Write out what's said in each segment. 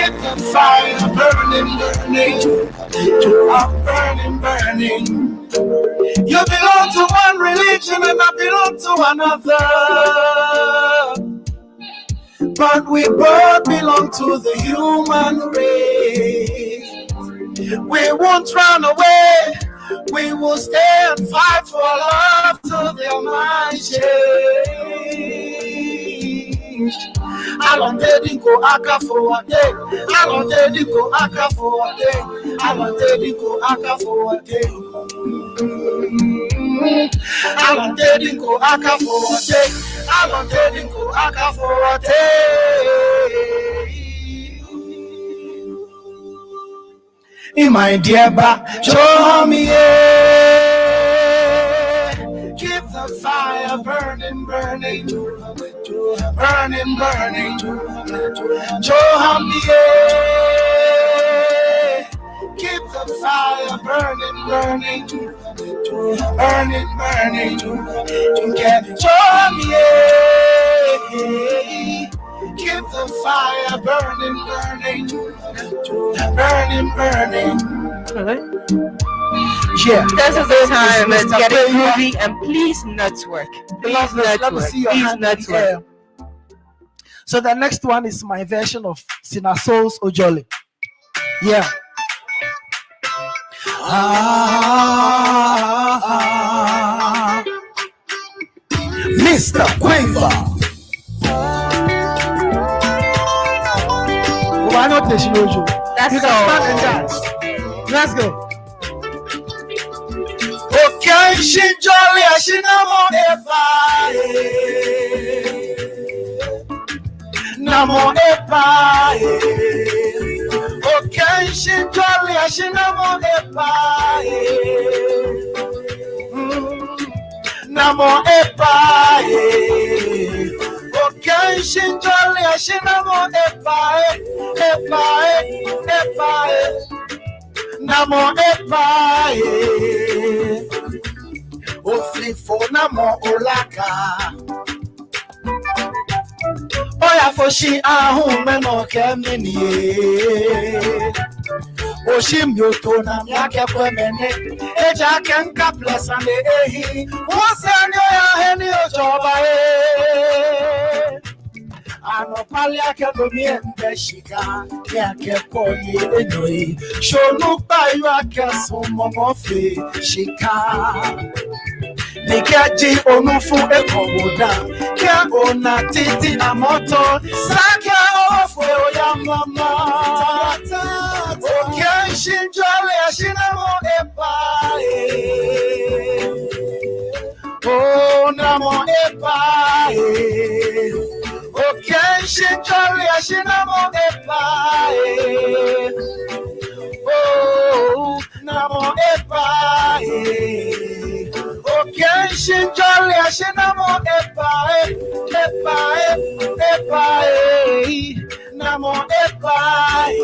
keep the fire burning, burning, burning, burning. You belong to one religion and I belong to another, but we both belong to the human race. We won't run away. We will stay and fight for love till their minds change. I don't go aka for a day. I don't go aka for a day. I don't go aka for a day. I don't go aka for a day. I don't go aka for a day. In my dear back, show me, keep the fire burning, burning, burning, burning. Show me, keep the fire burning, burning, burning, burning. Show me, keep the fire burning, burning, burning, burning. Yeah, this is the time. Let's get it moving and please network. Please network. Please network. So the next one is my version of Sinaso's Ojole. Yeah. Mr. Quaver. Why not play Shinojo? Let's you go. Can stand and dance. Let's go. Okay, Shinjoli, Shinamo Epae. Namo Epae. Okay, Shinjoli, Shinamo Epae. Namo Epae. Okay, Shinjoli, Shinamo Epae. Epae, Epae. Namo Epae. Oflifo namo olaka. Oya foshi ahun meno kemini. Oshim yoto na miake kwemene. Eja kenka plus and ehi. Wasanyo ya heni ojoba Anopalia kedomi embeshika. Yake koyi enoi. Shonupa yuake sumomofi shika. Nikaji onufu ekoboda. Kia ona titi na moto. Sakia ofu oya mama. Okay, Shinjole Ashinamo Epae. Oh, Namo Epae. Okay, Shinjole Ashinamo Epae. Oh, Namo Epae. Okay, Shinjole Ashinamo Epae. Epae, Epae. Namo Epae.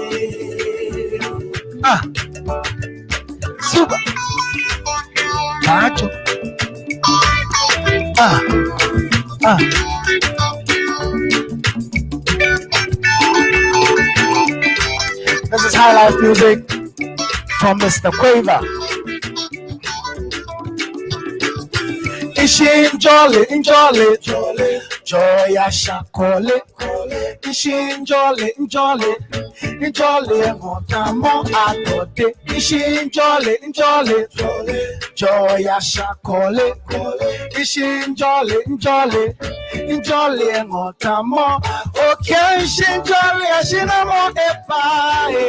Super. Macho. This is high life music from Mr. Quaver. Ishin jolly, jolly, jolly, joy ashakole. Ishin jolly, jolly, jolly, motamo adote. Ishin jolly, jolly, joy ashakole. Ishin jolly, jolly, jolly, motamo. Okay, ishin jolly, ashinamo epae.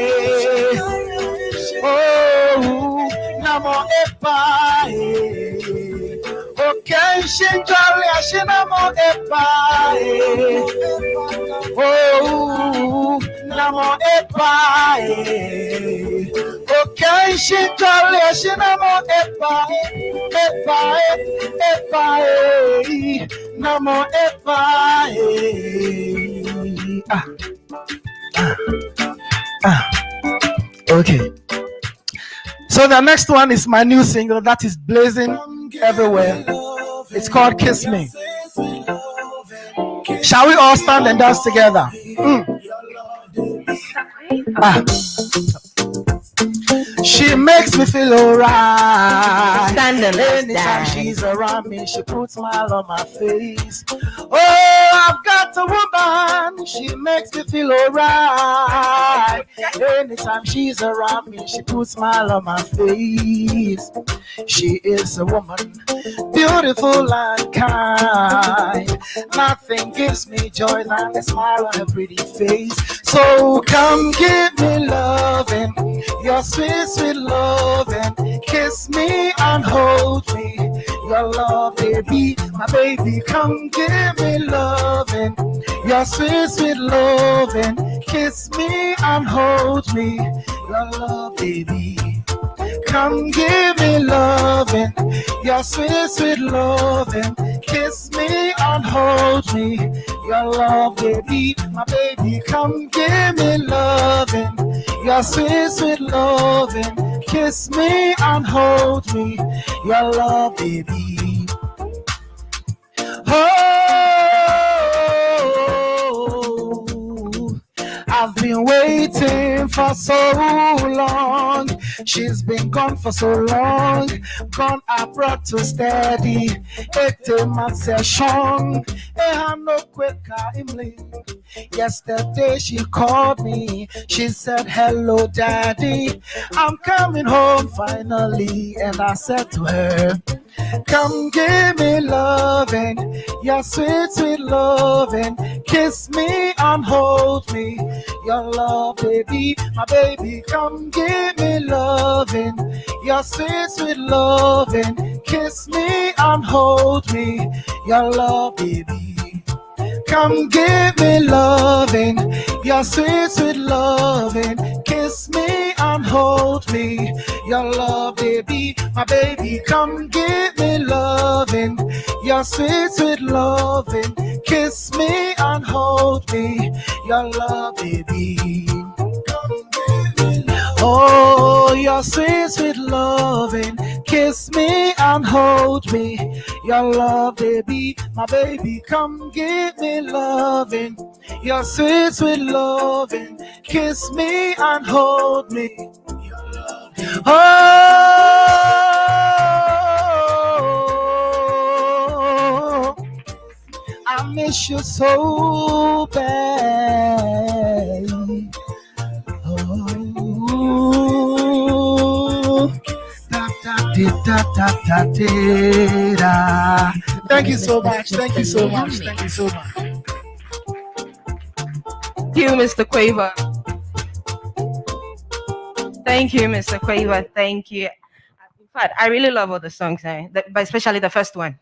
Oh, namo epae. Okay, Shinjali, Ashinamo Epae. Oh, Namo Epae. Okay, Shinjali, Ashinamo Epae. Epae, Epae. Namo Epae. Okay. So the next one is my new single that is blazing everywhere. It's called Kiss Me. Shall we all stand and dance together? Ah. She makes me feel alright. Anytime she's around me, she puts a smile on my face. Oh, I've got a woman. She makes me feel alright. Anytime she's around me, she puts a smile on my face. She is a woman, beautiful and kind. Nothing gives me joy than a smile on her pretty face. So come give me loving, your sweet, sweet loving. Kiss me and hold me, your love, baby, my baby. Come give me loving, your sweet, sweet loving. Kiss me and hold me, your love, baby. Come give me loving, your sweet, sweet loving. Kiss me and hold me, your love, baby, my baby. Come give me loving, your sweet, sweet loving. Kiss me and hold me, your love, baby. Oh, I've been waiting for so long. She's been gone for so long. Gone abroad to steady. 18 months session. No quicker Yesterday she called me. She said, hello, daddy. I'm coming home finally. And I said to her, come give me loving, your sweet, sweet loving. Kiss me and hold me, your love, baby, my baby. Come give me loving, your sweet, sweet loving. Kiss me and hold me, your love, baby. Come give me loving, your sweet, sweet loving. Kiss me and hold me, your love, baby, my baby. Come give me loving, your sweet, sweet loving. Kiss me and hold me, your love, baby. Oh, your sweet, sweet loving. Kiss me and hold me, your love, baby, my baby. Come give me loving, your sweet, sweet loving. Kiss me and hold me, your love, baby. Oh, I miss you so bad. Thank you so much. Thank you so much. Thank you so much. Thank you, Mr. Quaver. Thank you, Mr. Quaver. Thank you. In fact, I really love all the songs, but especially the first one.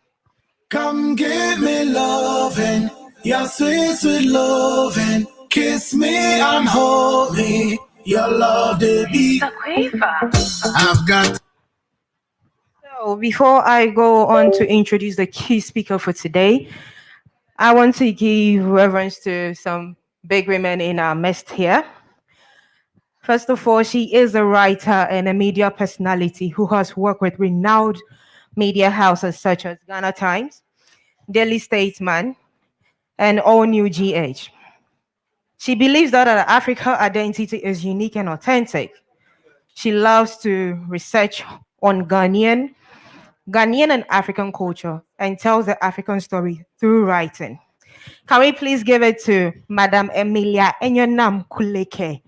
Come give me loving, your sweet, sweet loving. Kiss me and hold me, your love, baby. I've got. So before I go on to introduce the key speaker for today, I want to give reverence to some big women in our midst here. First of all, she is a writer and a media personality who has worked with renowned media houses such as Ghana Times, Daily Statesman, and All New GH. She believes that our Africa identity is unique and authentic. She loves to research on Ghanaian and African culture and tells the African story through writing. Can we please give it to Madam Emilia Enyonam Kuleke?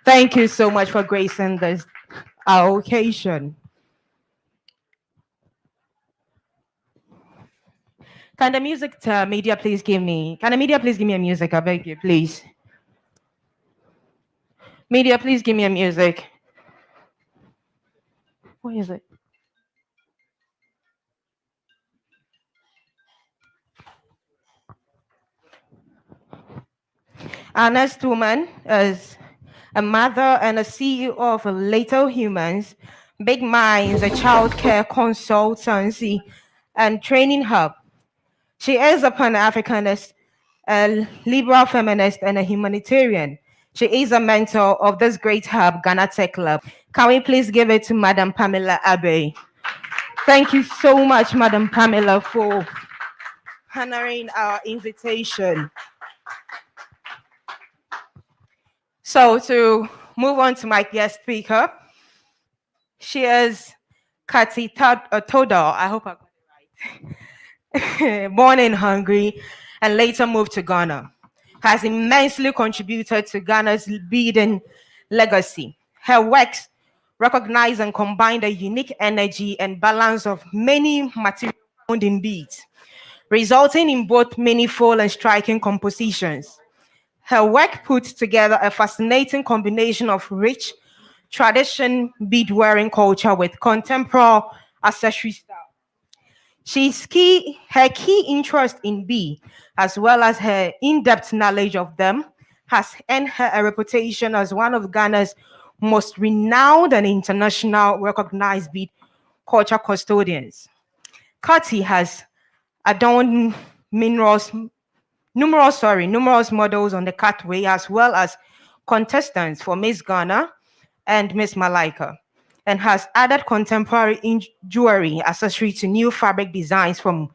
Thank you so much for gracing this occasion. Can the media please give me a music? I beg you, please. Media, please give me a music. What is it? Our next woman is a mother and a CEO of Little Humans, Big Minds, a childcare consultancy and training hub. She is a Pan-Africanist, a liberal feminist, and a humanitarian. She is a mentor of this great hub, Ghana Tech Lab. Can we please give it to Madam Pamela Abbey? Thank you so much, Madam Pamela, for honoring our invitation. So to move on to my guest speaker, she is Todor. I hope I got it right. Born in Hungary and later moved to Ghana. Has immensely contributed to Ghana's beading legacy. Her works recognize and combine the unique energy and balance of many materials found in beads, resulting in both meaningful and striking compositions. Her work puts together a fascinating combination of rich tradition bead wearing culture with contemporary accessory style. Her key interest in bead, as well as her in-depth knowledge of them, has earned her a reputation as one of Ghana's most renowned and international recognized bead culture custodians. Kati has adorned minerals numerous models on the catway, as well as contestants for Miss Ghana and Miss Malika, and has added contemporary jewelry accessory to new fabric designs from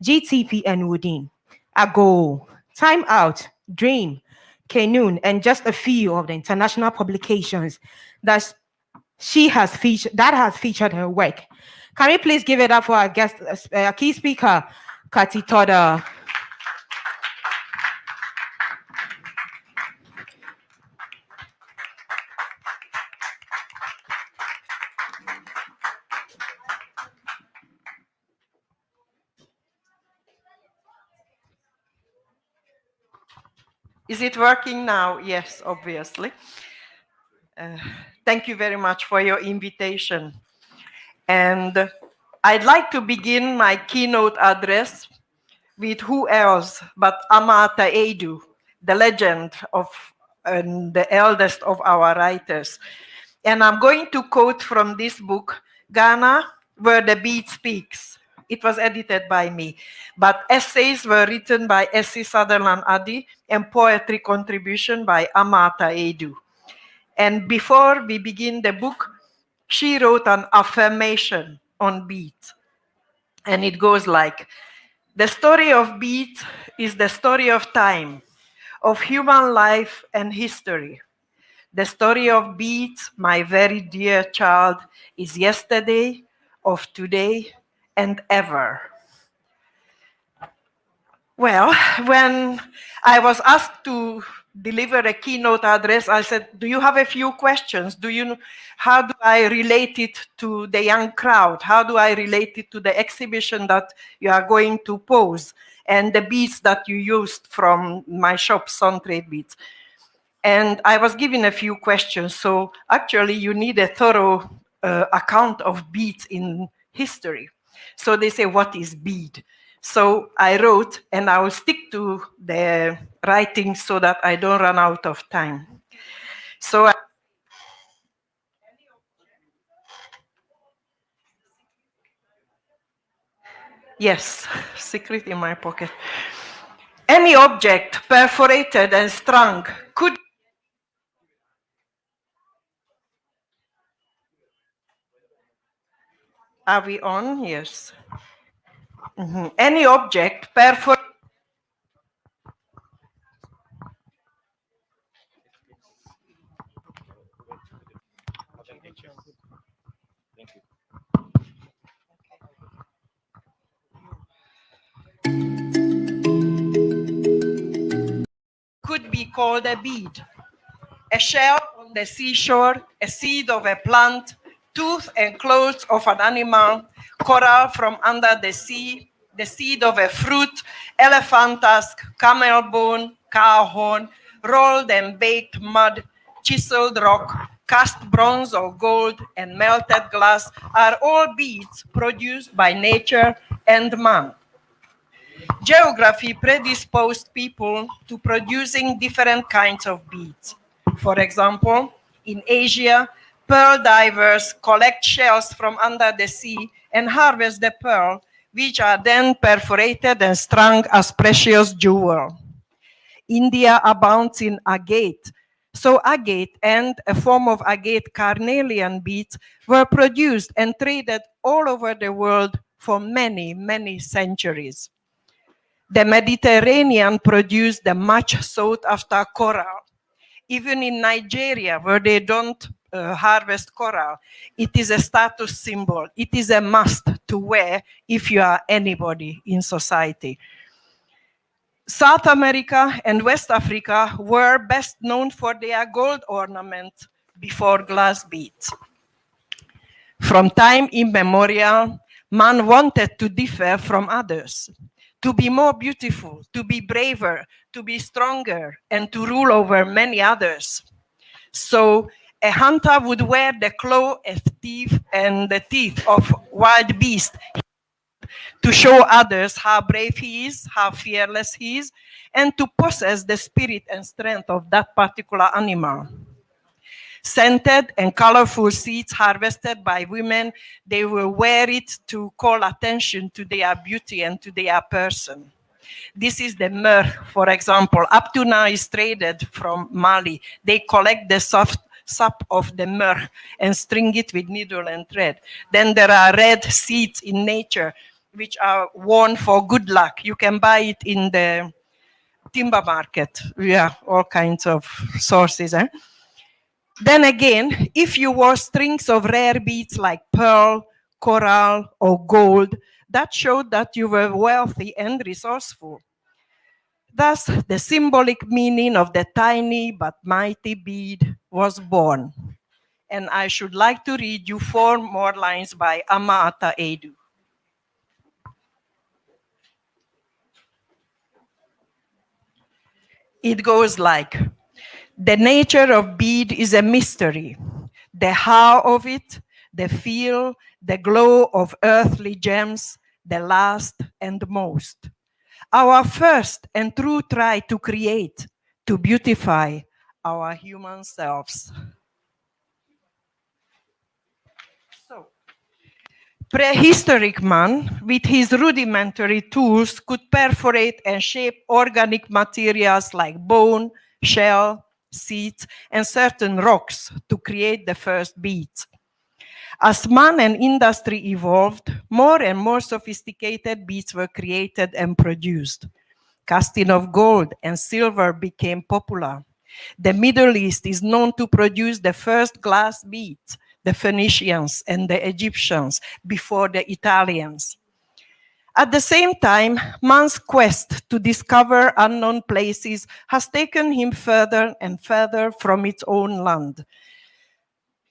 GTP and Woodin, Ago, Time Out, Dream, Canoon, and just a few of the international publications that has featured her work. Can we please give it up for our guest, key speaker, Kati Toda? Is it working now? Yes, obviously. Thank you very much for your invitation. And I'd like to begin my keynote address with who else but Amata Edu, the legend of and the eldest of our writers. And I'm going to quote from this book, Ghana, Where the Beat Speaks. It was edited by me, but essays were written by Essie Sutherland Addy and poetry contribution by Amata Edu. And before we begin the book, she wrote an affirmation on beat. And it goes like, the story of beat is the story of time, of human life and history. The story of beat, my very dear child, is yesterday, of today, and ever. Well, when I was asked to deliver a keynote address, I said, do you have a few questions? How do I relate it to the young crowd? How do I relate it to the exhibition that you are going to pose and the beads that you used from my shop, Sun Trade Beads? And I was given a few questions. So actually you need a thorough account of beads in history. So they say, what is bead? So I wrote, and I will stick to the writing so that I don't run out of time. So yes, secret in my pocket. Any object perforated and strung could. Are we on? Yes. Any object perforated. Could be called a bead. A shell on the seashore, a seed of a plant, tooth and claws of an animal, coral from under the sea, the seed of a fruit, elephant tusk, camel bone, cow horn, rolled and baked mud, chiseled rock, cast bronze or gold, and melted glass are all beads produced by nature and man. Geography predisposed people to producing different kinds of beads. For example, in Asia, pearl divers collect shells from under the sea and harvest the pearl, which are then perforated and strung as precious jewel. India abounds in agate. So agate and a form of agate carnelian beads were produced and traded all over the world for many, many centuries. The Mediterranean produced the much sought after coral. Even in Nigeria, where they don't harvest coral, it is a status symbol. It is a must to wear if you are anybody in society. South America and West Africa were best known for their gold ornament before glass beads. From time immemorial, man wanted to differ from others, to be more beautiful, to be braver, to be stronger, and to rule over many others. So a hunter would wear the claw of thief and the teeth of wild beast to show others how brave he is, how fearless he is, and to possess the spirit and strength of that particular animal. Scented and colorful seeds harvested by women, they will wear it to call attention to their beauty and to their person. This is the myrrh, for example. Up to now is traded from Mali. They collect the soft sap of the myrrh and string it with needle and thread. Then there are red seeds in nature which are worn for good luck. You can buy it in the timber market. Yeah, all kinds of sources. Then again, if you wore strings of rare beads like pearl, coral, or gold, that showed that you were wealthy and resourceful. Thus, the symbolic meaning of the tiny but mighty bead was born. And I should like to read you 4 more lines by Ama Ata Edu. It goes like, the nature of bead is a mystery. The how of it, the feel, the glow of earthly gems, the last and most. Our first and true try to create, to beautify our human selves. So, prehistoric man, with his rudimentary tools, could perforate and shape organic materials like bone, shell, seeds, and certain rocks to create the first beads. As man and industry evolved, more and more sophisticated beads were created and produced. Casting of gold and silver became popular. The Middle East is known to produce the first glass beads, the Phoenicians and the Egyptians before the Italians. At the same time, man's quest to discover unknown places has taken him further and further from its own land.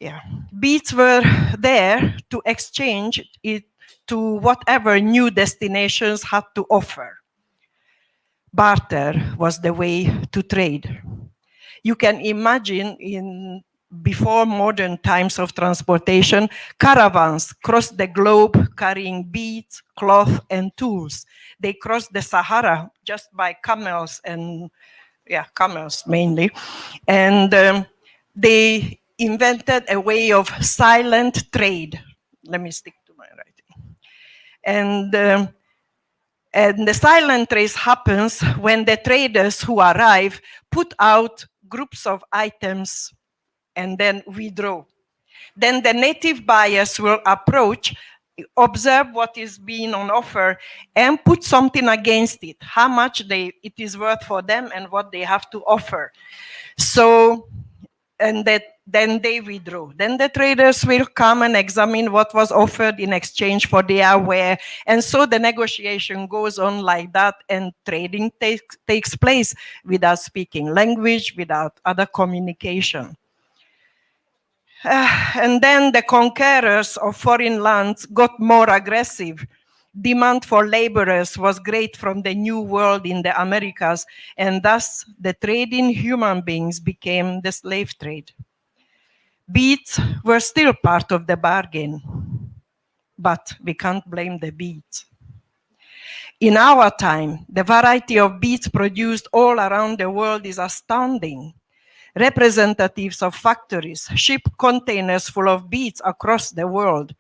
Yeah. Beads were there to exchange it to whatever new destinations had to offer. Barter was the way to trade. You can imagine in before modern times of transportation, caravans crossed the globe carrying beads, cloth, and tools. They crossed the Sahara just by camels and, camels mainly. And they invented a way of silent trade. Let me stick to my writing. And the silent trade happens when the traders who arrive put out groups of items and then withdraw. Then the native buyers will approach, observe what is being on offer, and put something against it, how much it is worth for them and what they have to offer. So, then they withdraw. Then the traders will come and examine what was offered in exchange for their ware. And so the negotiation goes on like that, and trading takes place without speaking language, without other communication. And then the conquerors of foreign lands got more aggressive. Demand for laborers was great from the New World in the Americas, and thus the trade in human beings became the slave trade. Beads were still part of the bargain, but we can't blame the beads. In our time, the variety of beads produced all around the world is astounding. Representatives of factories ship containers full of beads across the world.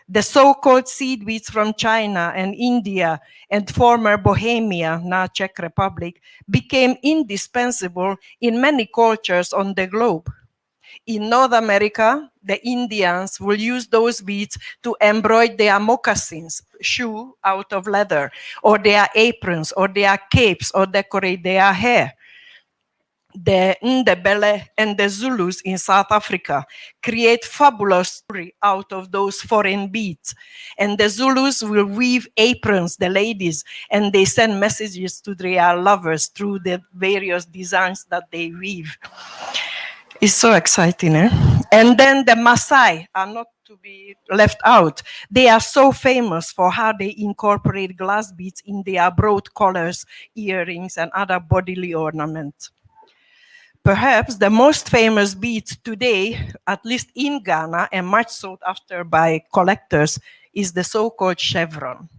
The so-called seed beads from China and India and former Bohemia, now Czech Republic, became indispensable in many cultures on the globe. In North America, the Indians will use those beads to embroider their moccasins, shoe out of leather, or their aprons, or their capes, or decorate their hair. the Ndebele and the Zulus in South Africa create fabulous story out of those foreign beads. And the Zulus will weave aprons, the ladies, and they send messages to their lovers through the various designs that they weave. It's so exciting, eh? And then the Maasai are not to be left out. They are so famous for how they incorporate glass beads in their broad collars, earrings, and other bodily ornaments. Perhaps the most famous bead today, at least in Ghana and much sought after by collectors, is the so-called chevron.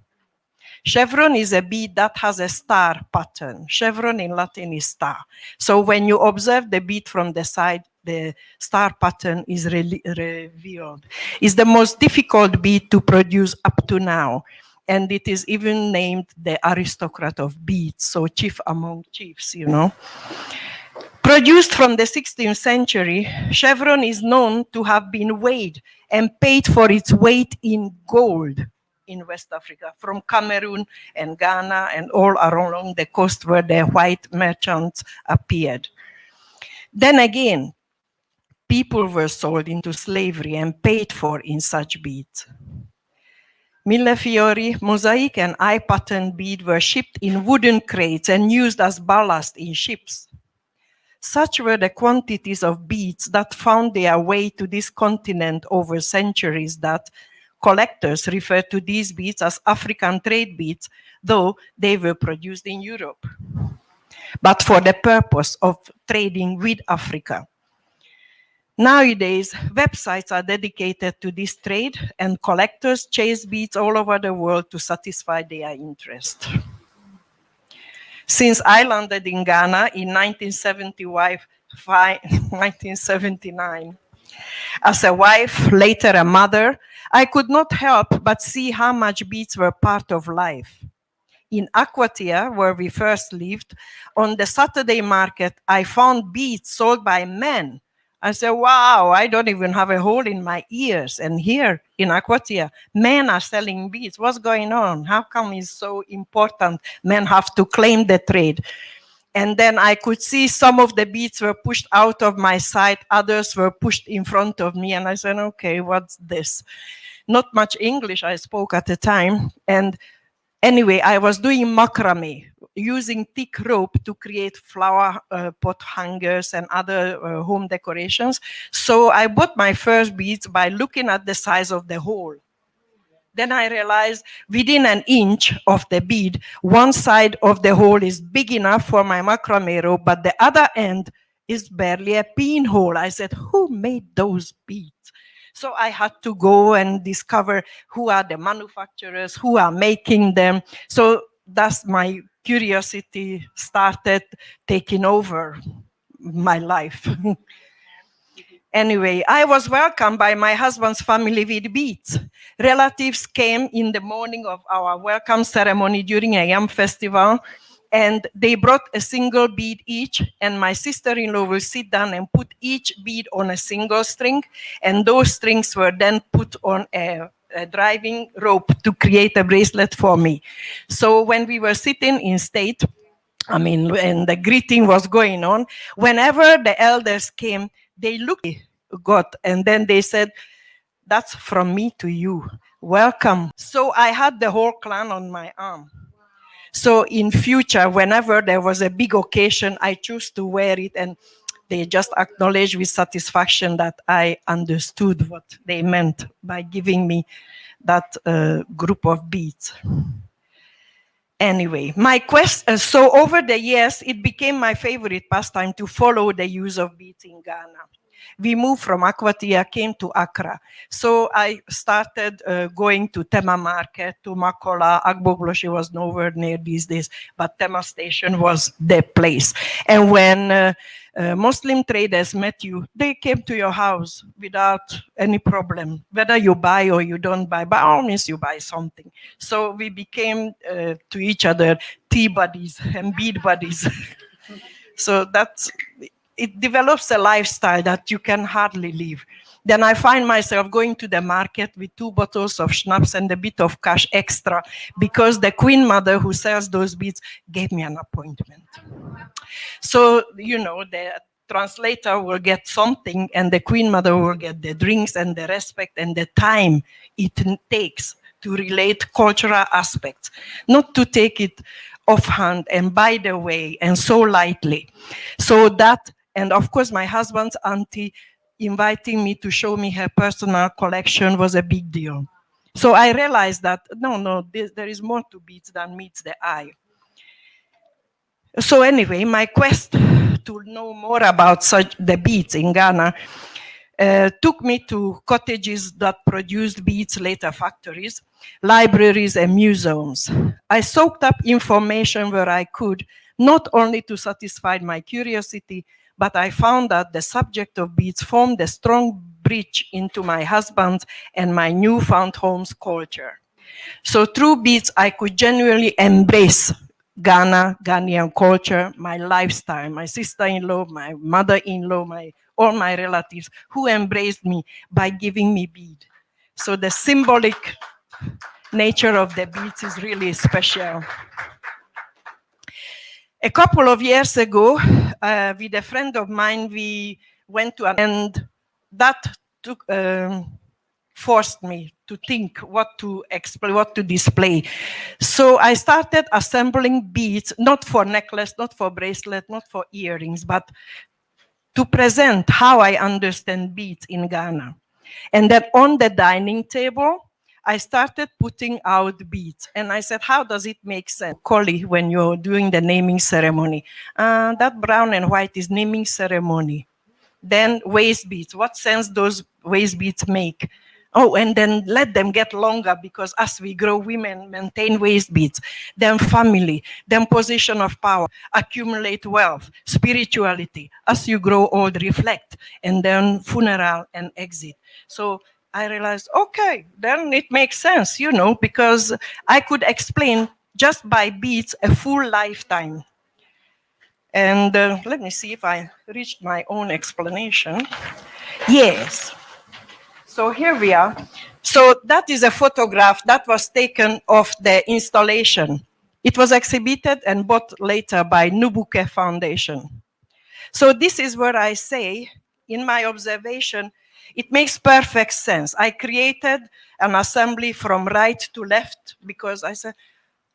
Chevron is a bead that has a star pattern. Chevron in Latin is star. So when you observe the bead from the side, the star pattern is revealed. It's the most difficult bead to produce up to now. And it is even named the aristocrat of beads, so chief among chiefs, you know. Produced from the 16th century, chevron is known to have been weighed and paid for its weight in gold in West Africa, from Cameroon and Ghana and all along the coast where the white merchants appeared. Then again, people were sold into slavery and paid for in such beads. Millefiori, mosaic, and eye-pattern bead were shipped in wooden crates and used as ballast in ships. Such were the quantities of beads that found their way to this continent over centuries that collectors refer to these beads as African trade beads, though they were produced in Europe, but for the purpose of trading with Africa. Nowadays, websites are dedicated to this trade, and collectors chase beads all over the world to satisfy their interest. Since I landed in Ghana in 1979, as a wife, later a mother, I could not help but see how much beads were part of life. In Aquatia, where we first lived, on the Saturday market, I found beads sold by men. I said, wow, I don't even have a hole in my ears. And here in Aquatia, men are selling beads. What's going on? How come it's so important? Men have to claim the trade. And then I could see some of the beads were pushed out of my sight, others were pushed in front of me. And I said, okay, what's this? Not much English I spoke at the time. And anyway, I was doing macrame, using thick rope to create flower pot hangers and other home decorations. So I bought my first beads by looking at the size of the hole. Then I realized within an inch of the bead, one side of the hole is big enough for my macrame rope, but the other end is barely a pinhole. I said, who made those beads? So I had to go and discover who are the manufacturers, who are making them. So that's my curiosity started taking over my life. Anyway, I was welcomed by my husband's family with beads. Relatives came in the morning of our welcome ceremony during a yam festival, and they brought a single bead each, and my sister-in-law will sit down and put each bead on a single string, and those strings were then put on a driving rope to create a bracelet for me. So when we were sitting in state, and the greeting was going on, whenever the elders came, they looked at God, and then they said, that's from me to you, welcome. So I had the whole clan on my arm. So in future, whenever there was a big occasion, I choose to wear it, and they just acknowledge with satisfaction that I understood what they meant by giving me that group of beads. Anyway, so over the years, it became my favorite pastime to follow the use of beads in Ghana. We moved from Aquatia, came to Accra. So I started going to Tema Market, to Makola. Agbogloshi was nowhere near these days, but Tema Station was the place. And when Muslim traders met you, they came to your house without any problem. Whether you buy or you don't buy, by all means you buy something. So we became to each other tea buddies and bead buddies. So that's it develops a lifestyle that you can hardly live. Then I find myself going to the market with 2 bottles of schnapps and a bit of cash extra because the queen mother who sells those beads gave me an appointment. So, you know, the translator will get something and the queen mother will get the drinks and the respect and the time it takes to relate cultural aspects, not to take it offhand and by the way and so lightly. So that, and of course my husband's auntie inviting me to show me her personal collection was a big deal. So I realized that, there is more to beads than meets the eye. So anyway, my quest to know more about the beads in Ghana took me to cottages that produced beads, later factories, libraries and museums. I soaked up information where I could, not only to satisfy my curiosity, but I found that the subject of beads formed a strong bridge into my husband's and my newfound home's culture. So through beads, I could genuinely embrace Ghanaian culture, my lifestyle, my sister-in-law, my mother-in-law, all my relatives who embraced me by giving me bead. So the symbolic nature of the beads is really special. A couple of years ago, with a friend of mine, we went to and that forced me to think what to explain, what to display. So I started assembling beads, not for necklace, not for bracelet, not for earrings, but to present how I understand beads in Ghana. And then on the dining table, I started putting out beads. And I said, how does it make sense? Collie, when you're doing the naming ceremony, that brown and white is naming ceremony. Then waist beads, what sense those waist beads make? Oh, and then let them get longer because as we grow, women maintain waist beads. Then family, then position of power, accumulate wealth, spirituality. As you grow old, reflect, and then funeral and exit. So I realized, okay, then it makes sense, you know, because I could explain just by beads a full lifetime. And let me see if I reached my own explanation. Yes. So here we are. So that is a photograph that was taken of the installation. It was exhibited and bought later by Nubuke Foundation. So this is where I say, in my observation, it makes perfect sense. I created an assembly from right to left because I said,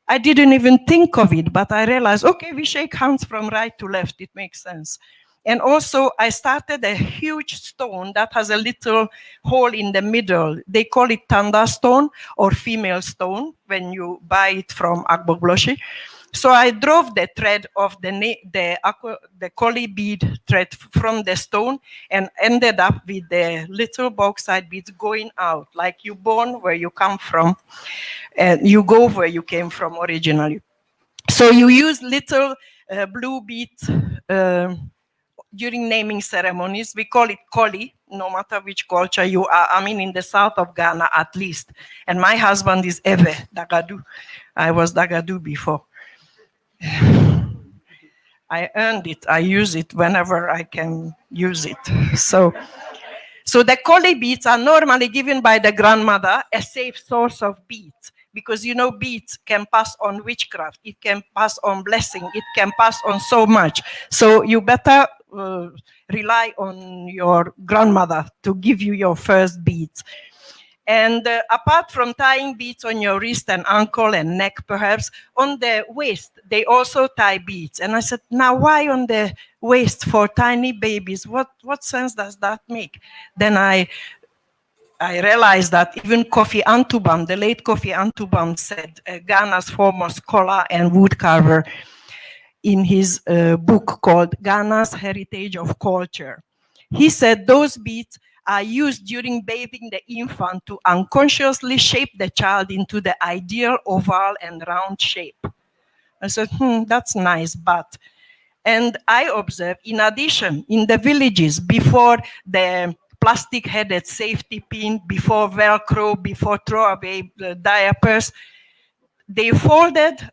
I didn't even think of it, but I realized, okay, we shake hands from right to left, it makes sense. And also I started a huge stone that has a little hole in the middle. They call it Tanda stone or female stone when you buy it from Agbogloshi. So I drove the thread of the collie bead thread from the stone and ended up with the little bauxite beads going out, like you born where you come from, and you go where you came from originally. So you use little blue beads during naming ceremonies. We call it collie, no matter which culture you are. I mean, in the south of Ghana, at least. And my husband is Eve, Dagadu. I was Dagadu before. I earned it. I use it whenever I can use it. So the collie beads are normally given by the grandmother, a safe source of beads. Because you know, beads can pass on witchcraft, it can pass on blessing, it can pass on so much. So you better rely on your grandmother to give you your first beads. And apart from tying beads on your wrist and ankle and neck, perhaps, on the waist, they also tie beads. And I said, now why on the waist for tiny babies? What sense does that make? Then I realized that even Kofi Antubam, the late Kofi Antubam, said, Ghana's foremost scholar and woodcarver, in his book called Ghana's Heritage of Culture. He said those beads are used during bathing the infant to unconsciously shape the child into the ideal oval and round shape. I said, that's nice, but... And I observed, in addition, in the villages, before the plastic-headed safety pin, before Velcro, before throwaway diapers, they folded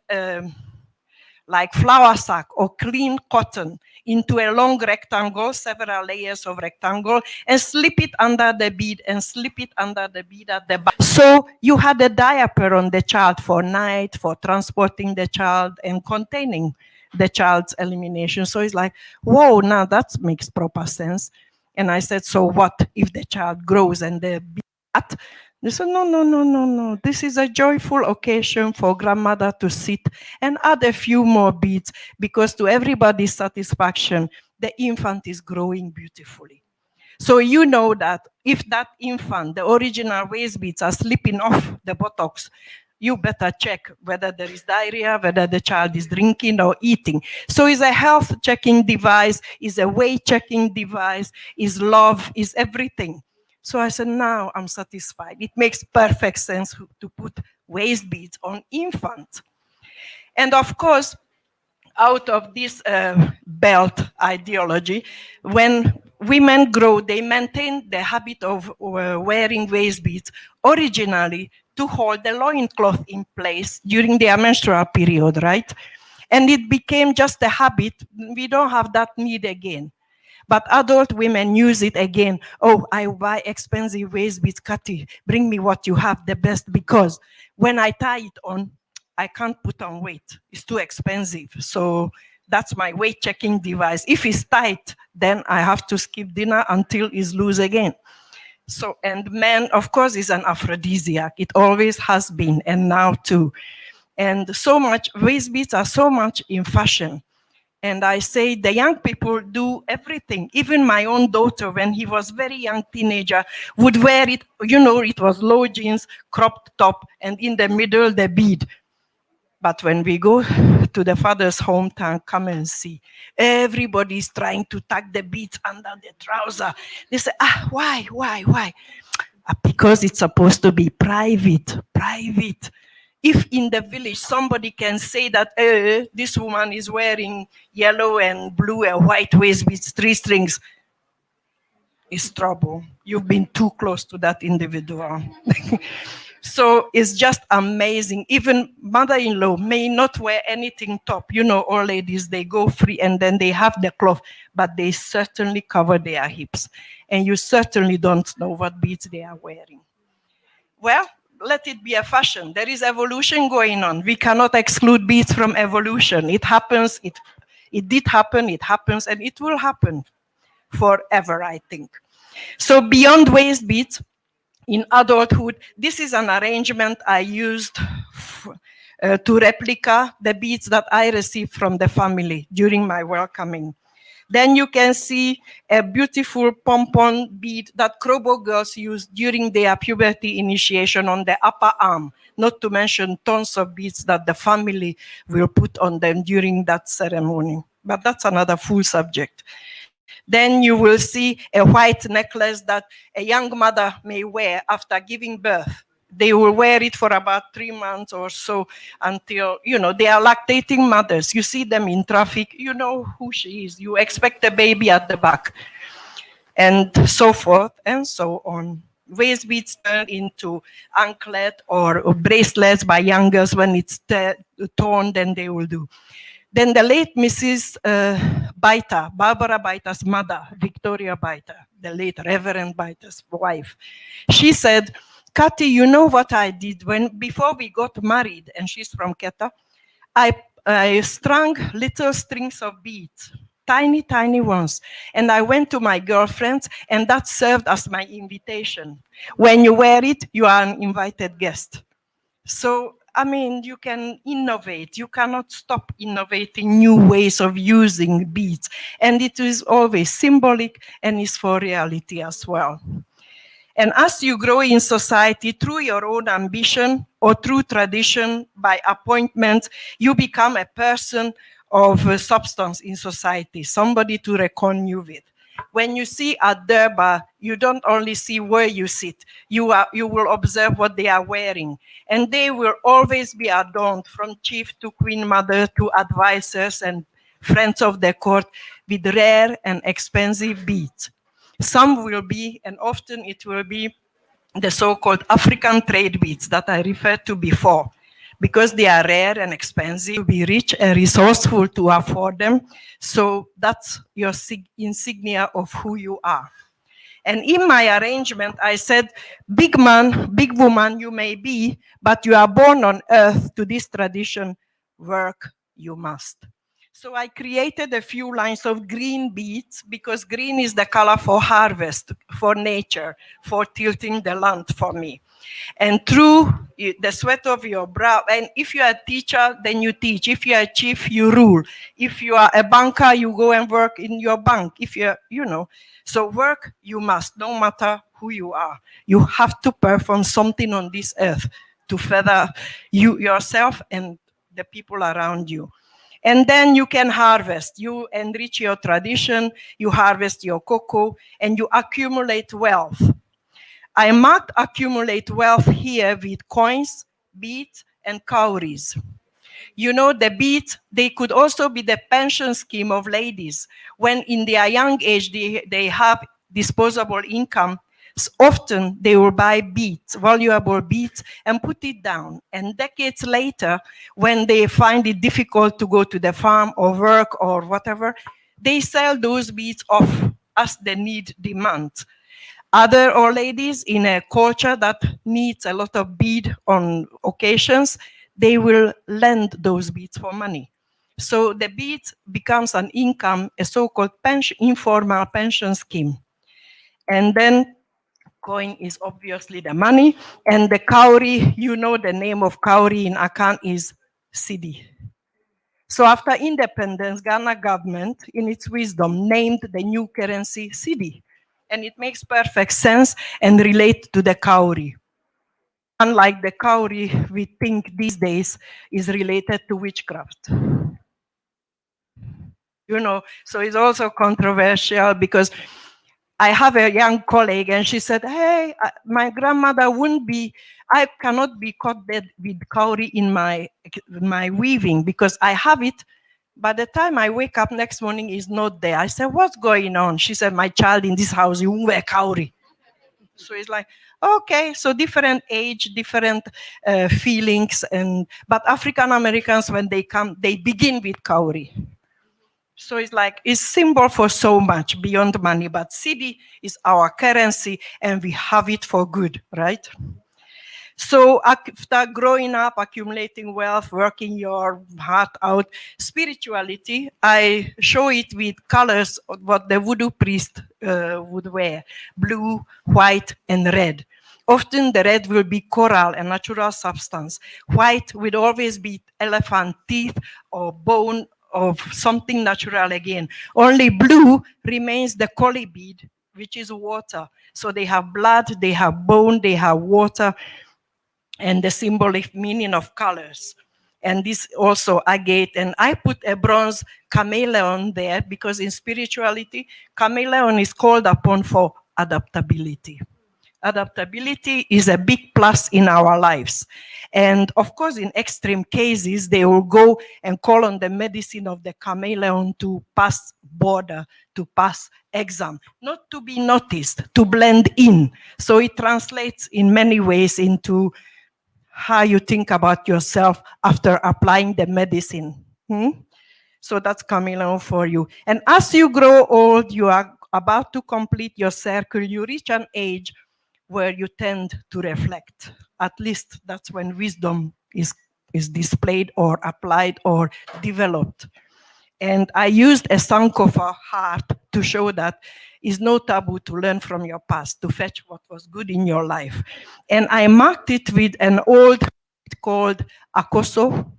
like flour sack or clean cotton into a long rectangle, several layers of rectangle, and slip it under the bead and slip it under the bead at the back. So you had a diaper on the child for night, for transporting the child and containing the child's elimination. So it's like, whoa, now that makes proper sense. And I said, so what if the child grows and the bead? They said, no, no, no, no, no. This is a joyful occasion for grandmother to sit and add a few more beads, because to everybody's satisfaction, the infant is growing beautifully. So you know that if that infant, the original waist beads are slipping off the buttocks, you better check whether there is diarrhea, whether the child is drinking or eating. So it's a health checking device, it's a weight checking device, it's love, it's everything. So I said, now I'm satisfied. It makes perfect sense to put waist beads on infants. And of course, out of this belt ideology, when women grow, they maintain the habit of wearing waist beads originally to hold the loincloth in place during their menstrual period, right? And it became just a habit. We don't have that need again. But adult women use it again. Oh, I buy expensive waist beads, Kathy, bring me what you have, the best, because when I tie it on, I can't put on weight. It's too expensive. So that's my weight checking device. If it's tight, then I have to skip dinner until it's loose again. So, and men, of course, is an aphrodisiac. It always has been, and now too. And so much, waist beads are so much in fashion. And I say the young people do everything. Even my own daughter, when he was very young teenager, would wear it, you know, it was low jeans, cropped top, and in the middle, the bead. But when we go to the father's hometown, come and see, everybody's trying to tuck the beads under the trouser. They say, why? Because it's supposed to be private. If in the village somebody can say that this woman is wearing yellow and blue and white waist beads, 3 strings, it's trouble. You've been too close to that individual. So it's just amazing. Even mother-in-law may not wear anything top. You know, all ladies, they go free and then they have the cloth, but they certainly cover their hips. And you certainly don't know what beads they are wearing. Well, let it be a fashion. There is evolution going on. We cannot exclude beads from evolution. It happens, it did happen, it happens, and it will happen forever, I think. So beyond waist beads, in adulthood, this is an arrangement I used to replica the beads that I received from the family during my welcoming. Then you can see a beautiful pompon bead that Krobo girls use during their puberty initiation on the upper arm, not to mention tons of beads that the family will put on them during that ceremony. But that's another full subject. Then you will see a white necklace that a young mother may wear after giving birth. They will wear it for about 3 months or so until, you know, they are lactating mothers. You see them in traffic, you know who she is. You expect a baby at the back. And so forth and so on. Waist beads turn into anklet or bracelets by young girls. When it's torn, then they will do. Then the late Mrs. Baita, Barbara Baita's mother, Victoria Baita, the late Reverend Baita's wife, she said, Kathy, you know what I did before we got married, and she's from Keta, I strung little strings of beads, tiny, tiny ones. And I went to my girlfriends, and that served as my invitation. When you wear it, you are an invited guest. So, I mean, you can innovate. You cannot stop innovating new ways of using beads. And it is always symbolic and is for reality as well. And as you grow in society through your own ambition or through tradition by appointment, you become a person of substance in society, somebody to reckon you with. When you see a Durbar, you don't only see where you sit, you will observe what they are wearing. And they will always be adorned from chief to queen mother to advisors and friends of the court with rare and expensive beads. Some will be, and often it will be, the so-called African trade beads that I referred to before. because they are rare and expensive, be rich and resourceful to afford them. So that's your insignia of who you are. And in my arrangement, I said, big man, big woman you may be, but you are born on earth to this tradition, work you must. So I created a few lines of green beads because green is the color for harvest, for nature, for tilting the land for me. And through the sweat of your brow, and if you are a teacher, then you teach. If you are a chief, you rule. If you are a banker, you go and work in your bank. If you're, so work you must, no matter who you are. You have to perform something on this earth to further you yourself and the people around you. And then you can harvest. You enrich your tradition, you harvest your cocoa, and you accumulate wealth. I marked accumulate wealth here with coins, beads, and cowries. You know, the beads, they could also be the pension scheme of ladies. When in their young age, they have disposable income, often they will buy beads, valuable beads, and put it down. And decades later, when they find it difficult to go to the farm or work or whatever, they sell those beads off as the need demands. Other old ladies in a culture that needs a lot of bead on occasions, they will lend those beads for money. So the bead becomes an income, a so-called pension, informal pension scheme. And then coin is obviously the money, and the cowrie, you know the name of cowrie in Akan is cedi. So after independence, Ghana government, in its wisdom, named the new currency cedi. And it makes perfect sense and relate to the cowrie. Unlike the cowrie, we think these days is related to witchcraft. So it's also controversial because I have a young colleague and she said, hey, my grandmother I cannot be caught dead with cowrie in my weaving because I have it. By the time I wake up next morning, it's not there. I said, what's going on? She said, my child in this house, you wear cowrie. So it's like, okay, so different age, different feelings. But African Americans, when they come, they begin with cowrie. So it's like, it's symbol for so much beyond money, but cedi is our currency and we have it for good, right? So after growing up, accumulating wealth, working your heart out, spirituality, I show it with colors of what the voodoo priest would wear, blue, white, and red. Often the red will be coral, a natural substance. White will always be elephant teeth or bone of something natural again. Only blue remains the collie bead, which is water. So they have blood, they have bone, they have water, and the symbolic meaning of colors. And this also agate, and I put a bronze chameleon there because in spirituality, chameleon is called upon for adaptability. Adaptability is a big plus in our lives. And of course, in extreme cases, they will go and call on the medicine of the chameleon to pass border, to pass exam, not to be noticed, to blend in. So it translates in many ways into how you think about yourself after applying the medicine. So that's chameleon for you. And as you grow old, you are about to complete your circle, you reach an age where you tend to reflect. At least that's when wisdom is displayed or applied or developed. And I used a Sankofa heart to show that it's no taboo to learn from your past, to fetch what was good in your life. And I marked it with an old bead called Akoso.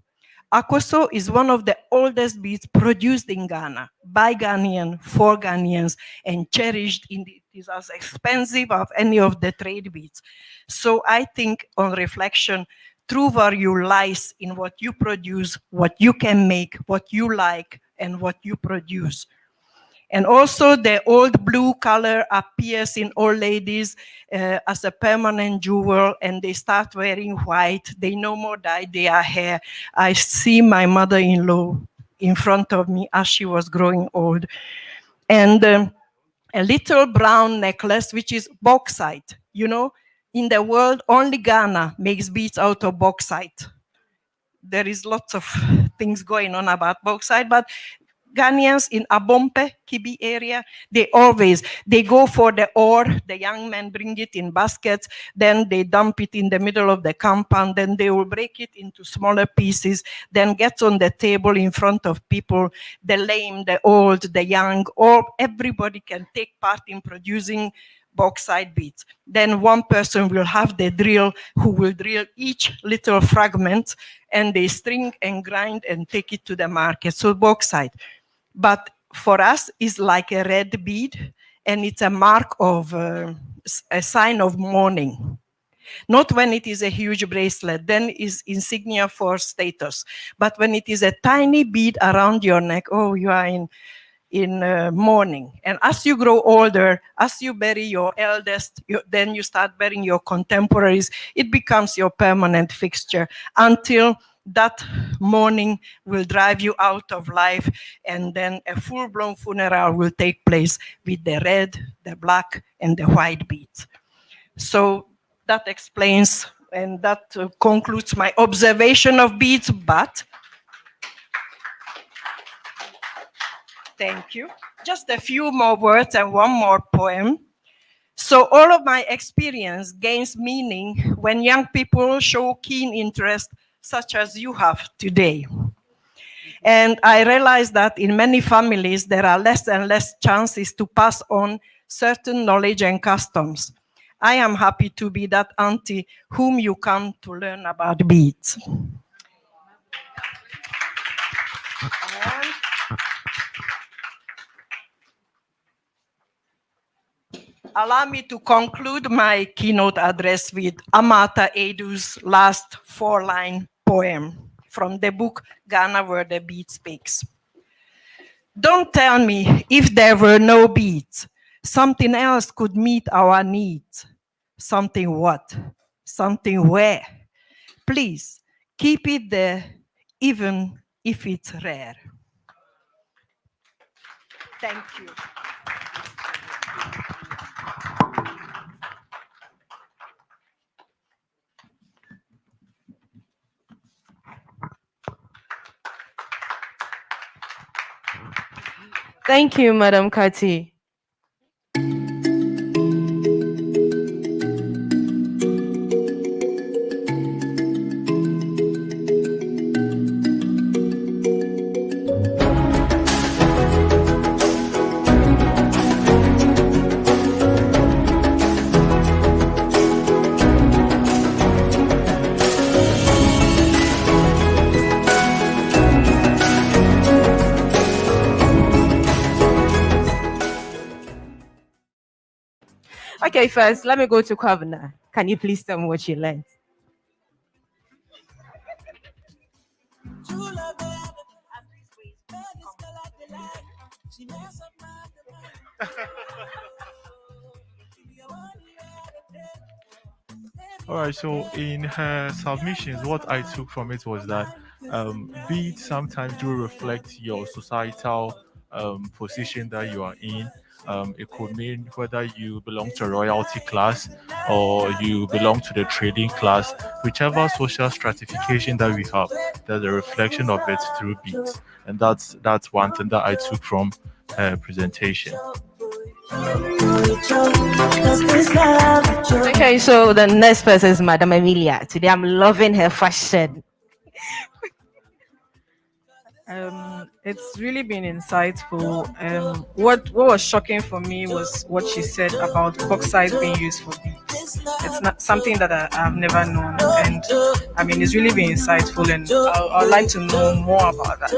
Akoso is one of the oldest beads produced in Ghana by Ghanaian, for Ghanaians, and cherished. It is as expensive as any of the trade beads. So I think on reflection, true value lies in what you produce, what you can make, what you like, and what you produce. And also the old blue color appears in old ladies as a permanent jewel, and they start wearing white. They no more dye their hair. I see my mother-in-law in front of me as she was growing old. And a little brown necklace, which is bauxite. In the world, only Ghana makes beads out of bauxite. there is lots of things going on about bauxite, but Ghanaians in Abompe, Kibi area, they go for the ore, the young men bring it in baskets, then they dump it in the middle of the compound, then they will break it into smaller pieces, then get on the table in front of people, the lame, the old, the young, everybody can take part in producing bauxite beads. Then one person will have the drill who will drill each little fragment, and they string and grind and take it to the market. So bauxite. But for us, it's like a red bead, and it's a mark of a sign of mourning. Not when it is a huge bracelet, then is insignia for status. But when it is a tiny bead around your neck, oh, you are in mourning. And as you grow older, as you bury your eldest, then you start burying your contemporaries. It becomes your permanent fixture until that mourning will drive you out of life, and then a full-blown funeral will take place with the red, the black, and the white beads. So that explains, and that concludes my observation of beads, but thank you. Just a few more words and one more poem. So all of my experience gains meaning when young people show keen interest, such as you have today. And I realize that in many families, there are less and less chances to pass on certain knowledge and customs. I am happy to be that auntie whom you come to learn about beads. Allow me to conclude my keynote address with Amata Edu's last 4-line poem from the book Ghana Where the Beat Speaks. Don't tell me if there were no beats, something else could meet our needs. Something what? Something where? Please, keep it there, even if it's rare. Thank you. Thank you, Madam Kati. Okay, first, let me go to Kwabena. Can you please tell me what you learned? All right, so in her submissions, what I took from it was that beads sometimes do reflect your societal position that you are in. It could mean whether you belong to a royalty class or you belong to the trading class, whichever social stratification that we have, there's a reflection of it through beads. And that's one thing that I took from her presentation. Okay, so the next person is Madam Emilia. Today I'm loving her fashion. It's really been insightful. What was shocking for me was what she said about bauxite being used for beads. It's not something that I've never known, and I mean it's really been insightful, and I'd like to know more about that.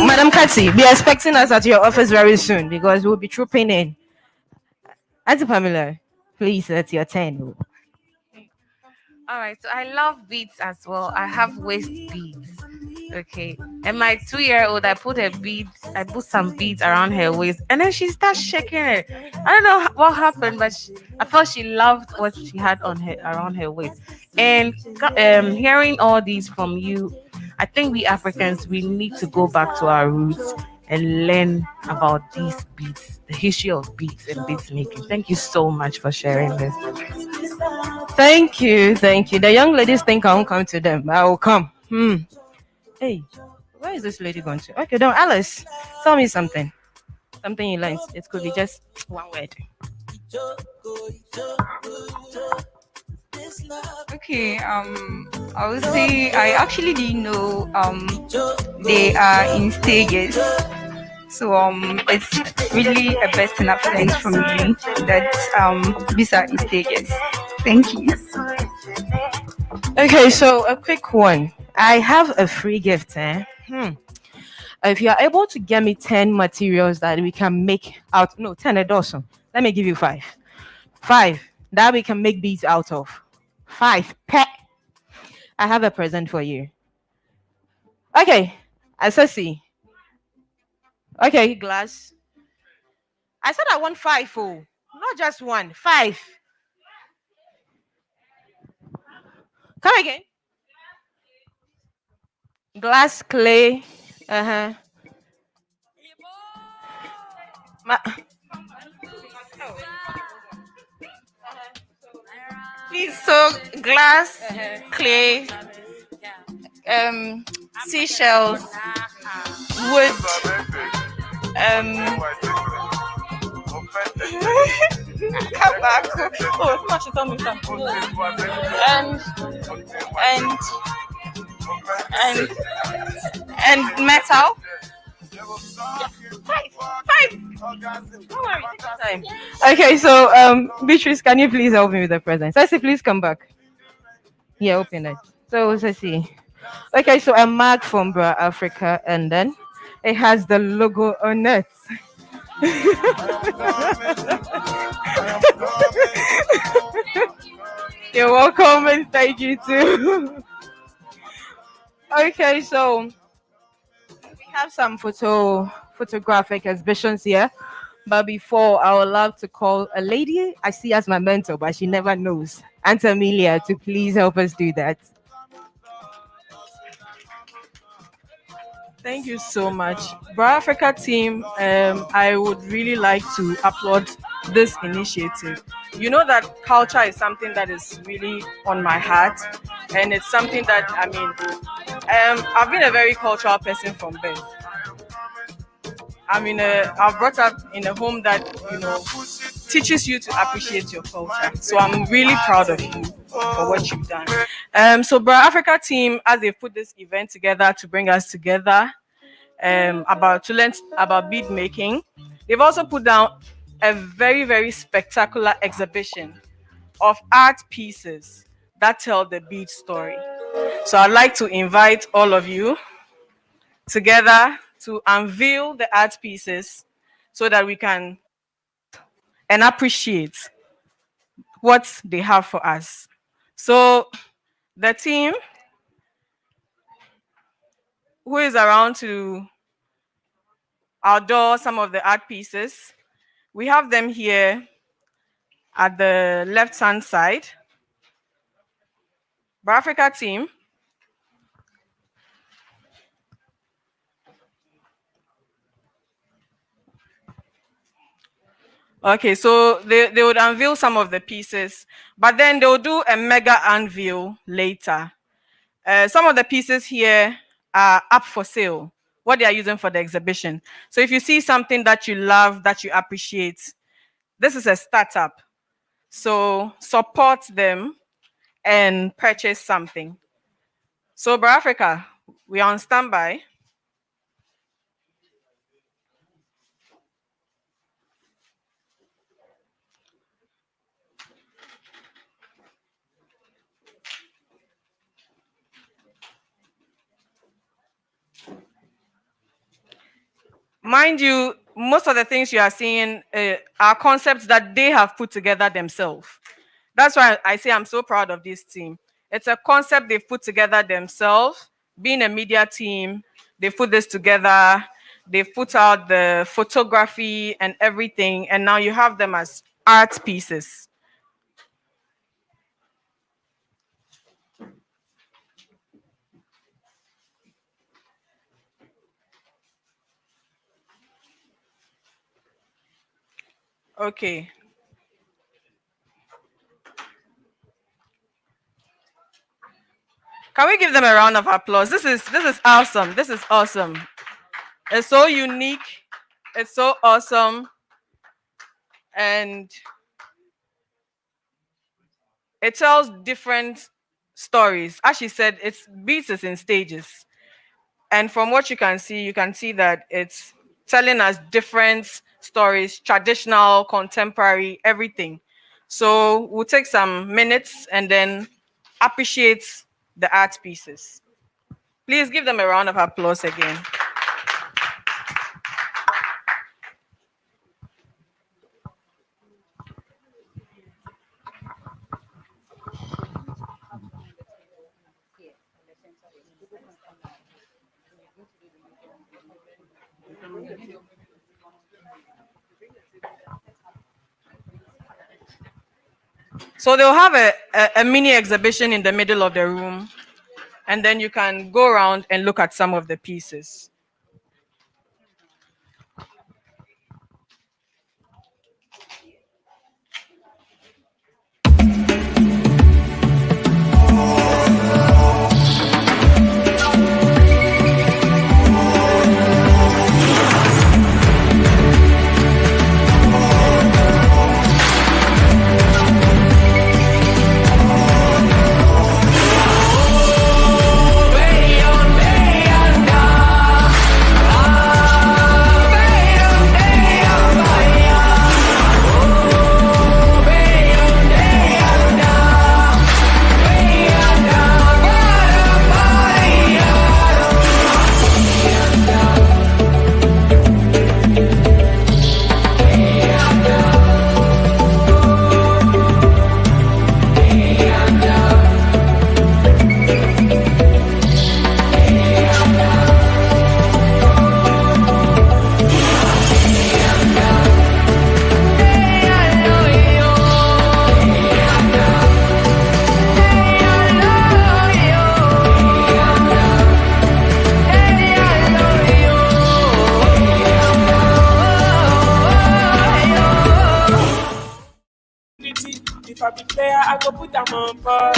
Madam Kati, be expecting us at your office very soon because we'll be trooping in. Auntie Pamela, please, it's your turn. All right, so I love beads as well. I have waist beads. Okay, and my 2-year-old, I put some beads around her waist, and then she starts shaking it. I don't know what happened, but I thought she loved what she had on her around her waist. And hearing all these from you, I think we Africans, we need to go back to our roots and learn about these beads, the history of beads and beads making. Thank you so much for sharing this. Thank you, thank you. The young ladies think I won't come to them. I will come. Hey, where is this lady going to? Okay, don't Alice. Tell me something. Something you learned. It could be just one word. Okay, I would say I actually didn't know they are in stages. So it's really a best enough learned from you that these are in stages. Thank you. Okay, so a quick one. I have a free gift. If you are able to get me 10 materials that we can make out, no, 10 a dozen. Let me give you five. Five that we can make beads out of. Five. Pet. I have a present for you. Okay, Asasi. Okay, glass. I said I want five, oh, not just one. Five. Come again. Glass, clay. Uh huh. Please, so glass, clay, um, seashells, wood, um, come back. Oh, someone should tell me something. And and and and metal. Five. Don't worry, take your time. Okay, so Beatrice, can you please help me with the present? Ceci, please come back. Yeah, open it. So Ceci. Okay, so a mug from Bra Africa, and then it has the logo on it. You're welcome, and thank you too. Okay, so we have some photographic exhibitions here. But before, I would love to call a lady I see as my mentor, but she never knows, Aunt Amelia, to please help us do that. Thank you so much. Bra Africa team, I would really like to applaud this initiative. You know that culture is something that is really on my heart, and it's something that, I mean, I've been a very cultural person from birth. I've brought up in a home that, teaches you to appreciate your culture. So I'm really proud of you for what you've done. So Bra Africa team, as they put this event together to bring us together, about to learn about bead making, they've also put down a very, very spectacular exhibition of art pieces that tell the bead story. So I'd like to invite all of you together to unveil the art pieces so that we can and appreciate what they have for us. So the team who is around to outdoor some of the art pieces, we have them here at the left hand side. Bra Africa team. Okay, so they would unveil some of the pieces, but then they'll do a mega unveil later. Some of the pieces here are up for sale, what they are using for the exhibition. So if you see something that you love, that you appreciate, this is a startup. So support them and purchase something. So Bra Africa, we are on standby. Mind you, most of the things you are seeing are concepts that they have put together themselves. That's why I say I'm so proud of this team. It's a concept they've put together themselves. Being a media team, they put this together. They've put out the photography and everything, and now you have them as art pieces. Okay. Can we give them a round of applause? This is awesome. This is awesome. It's so unique. It's so awesome. And it tells different stories. As she said, it's beats is in stages. And from what you can see that it's telling us different stories, traditional, contemporary, everything. So we'll take some minutes and then appreciate the art pieces. Please give them a round of applause again. So they'll have a mini exhibition in the middle of the room, and then you can go around and look at some of the pieces. If I be player, I go put them on pause.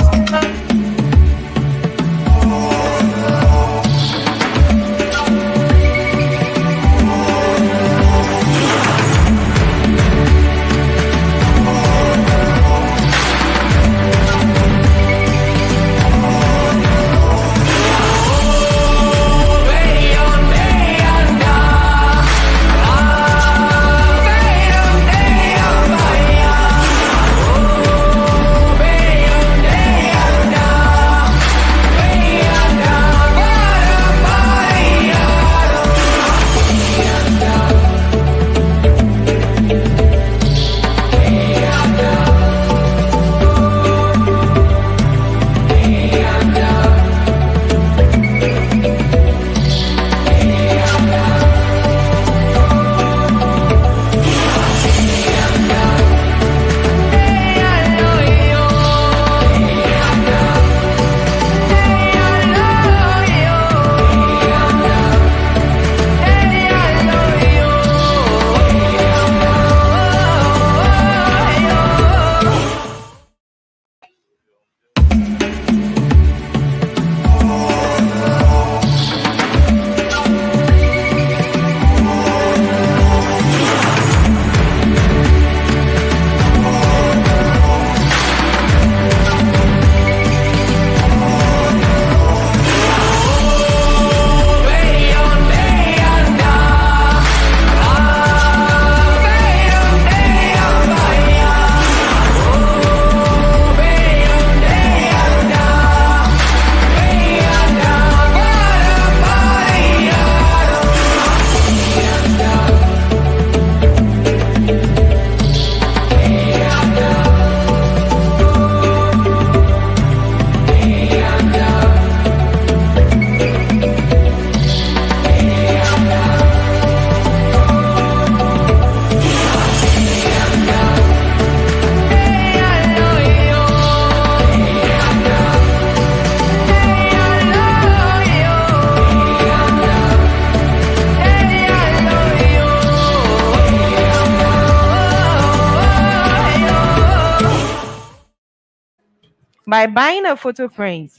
By buying a photo print,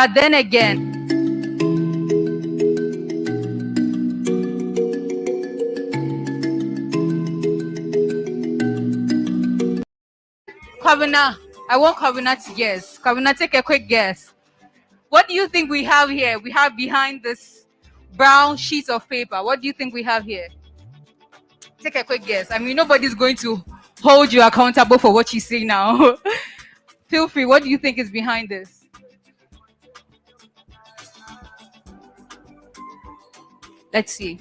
But then again, Kwabena, I want Kwabena to guess. Kwabena, take a quick guess. What do you think we have here? We have behind this brown sheet of paper. What do you think we have here? Take a quick guess. I mean, nobody's going to hold you accountable for what you say now. Feel free. What do you think is behind this? Let's see.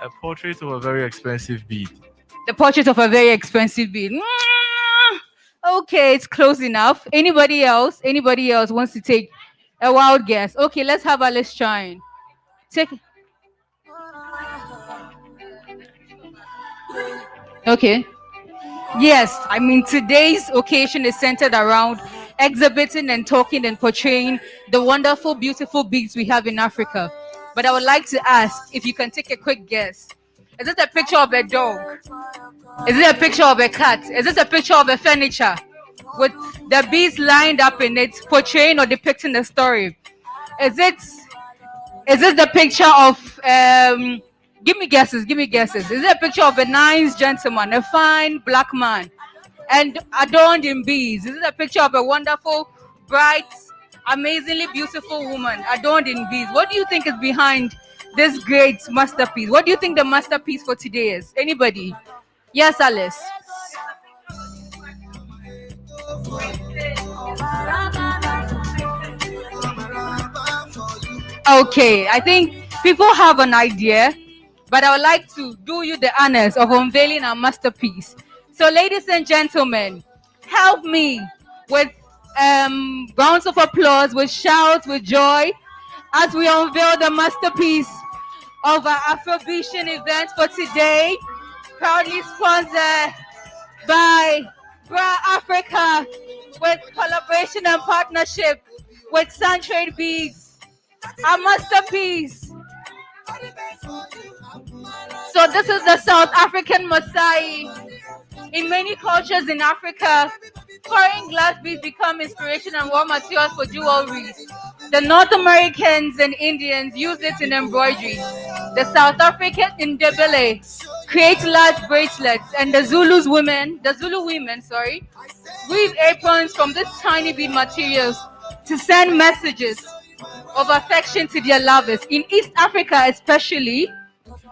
A portrait of a very expensive bead. The portrait of a very expensive bead. Okay, it's close enough. Anybody else? Anybody else wants to take a wild guess? Okay, let's have Alice try. Take. Okay. Yes, I mean, today's occasion is centered around exhibiting and talking and portraying the wonderful, beautiful beads we have in Africa. But I would like to ask if you can take a quick guess. Is it a picture of a dog? Is it a picture of a cat? Is it a picture of a furniture with the beads lined up in it, portraying or depicting the story? Is it the picture of give me guesses. Is it a picture of a nice gentleman, a fine black man, and adorned in beads? Is it a picture of a wonderful, bright, amazingly beautiful woman adorned in beads? What do you think is behind this great masterpiece? What do you think the masterpiece for today is? Anybody? Yes, Alice. Okay, I think people have an idea, but I would like to do you the honors of unveiling our masterpiece. So, ladies and gentlemen, help me with rounds of applause, with shouts, with joy, as we unveil the masterpiece of our AFROBEADTION event for today, proudly sponsored by Bra Africa, with collaboration and partnership with Suntrade Beads, our masterpiece. So this is the South African Maasai. In many cultures in Africa, foreign glass beads become inspiration and raw materials for jewelry. The North Americans and Indians use it in embroidery. The South African Ndebele create large bracelets, and the Zulu women, weave aprons from these tiny bead materials to send messages of affection to their lovers. In East Africa especially,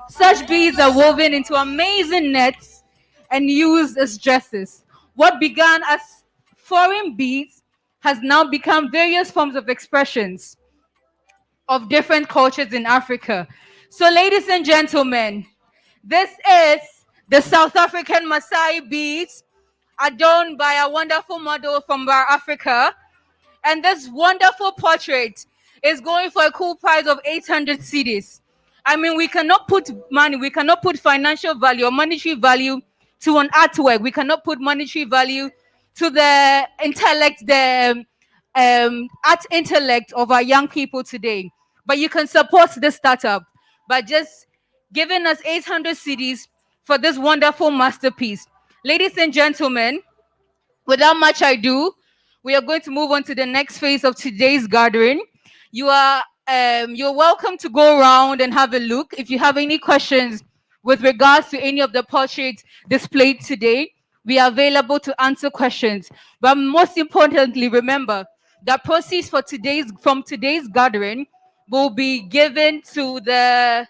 such beads are woven into amazing nets and used as dresses. What began as foreign beads has now become various forms of expressions of different cultures in Africa. So, ladies and gentlemen, this is the South African Maasai beads, adorned by a wonderful model from Africa. And this wonderful portrait is going for a cool price of 800 cedis. I mean, we cannot put money, we cannot put financial value or monetary value to an artwork. We cannot put monetary value to the intellect, the art intellect of our young people today. But you can support this startup by just giving us 800 cedis for this wonderful masterpiece. Ladies and gentlemen, without much ado, we are going to move on to the next phase of today's gathering. You're welcome to go around and have a look. If you have any questions with regards to any of the portraits displayed today, we are available to answer questions. But most importantly, remember that proceeds from today's gathering will be given to the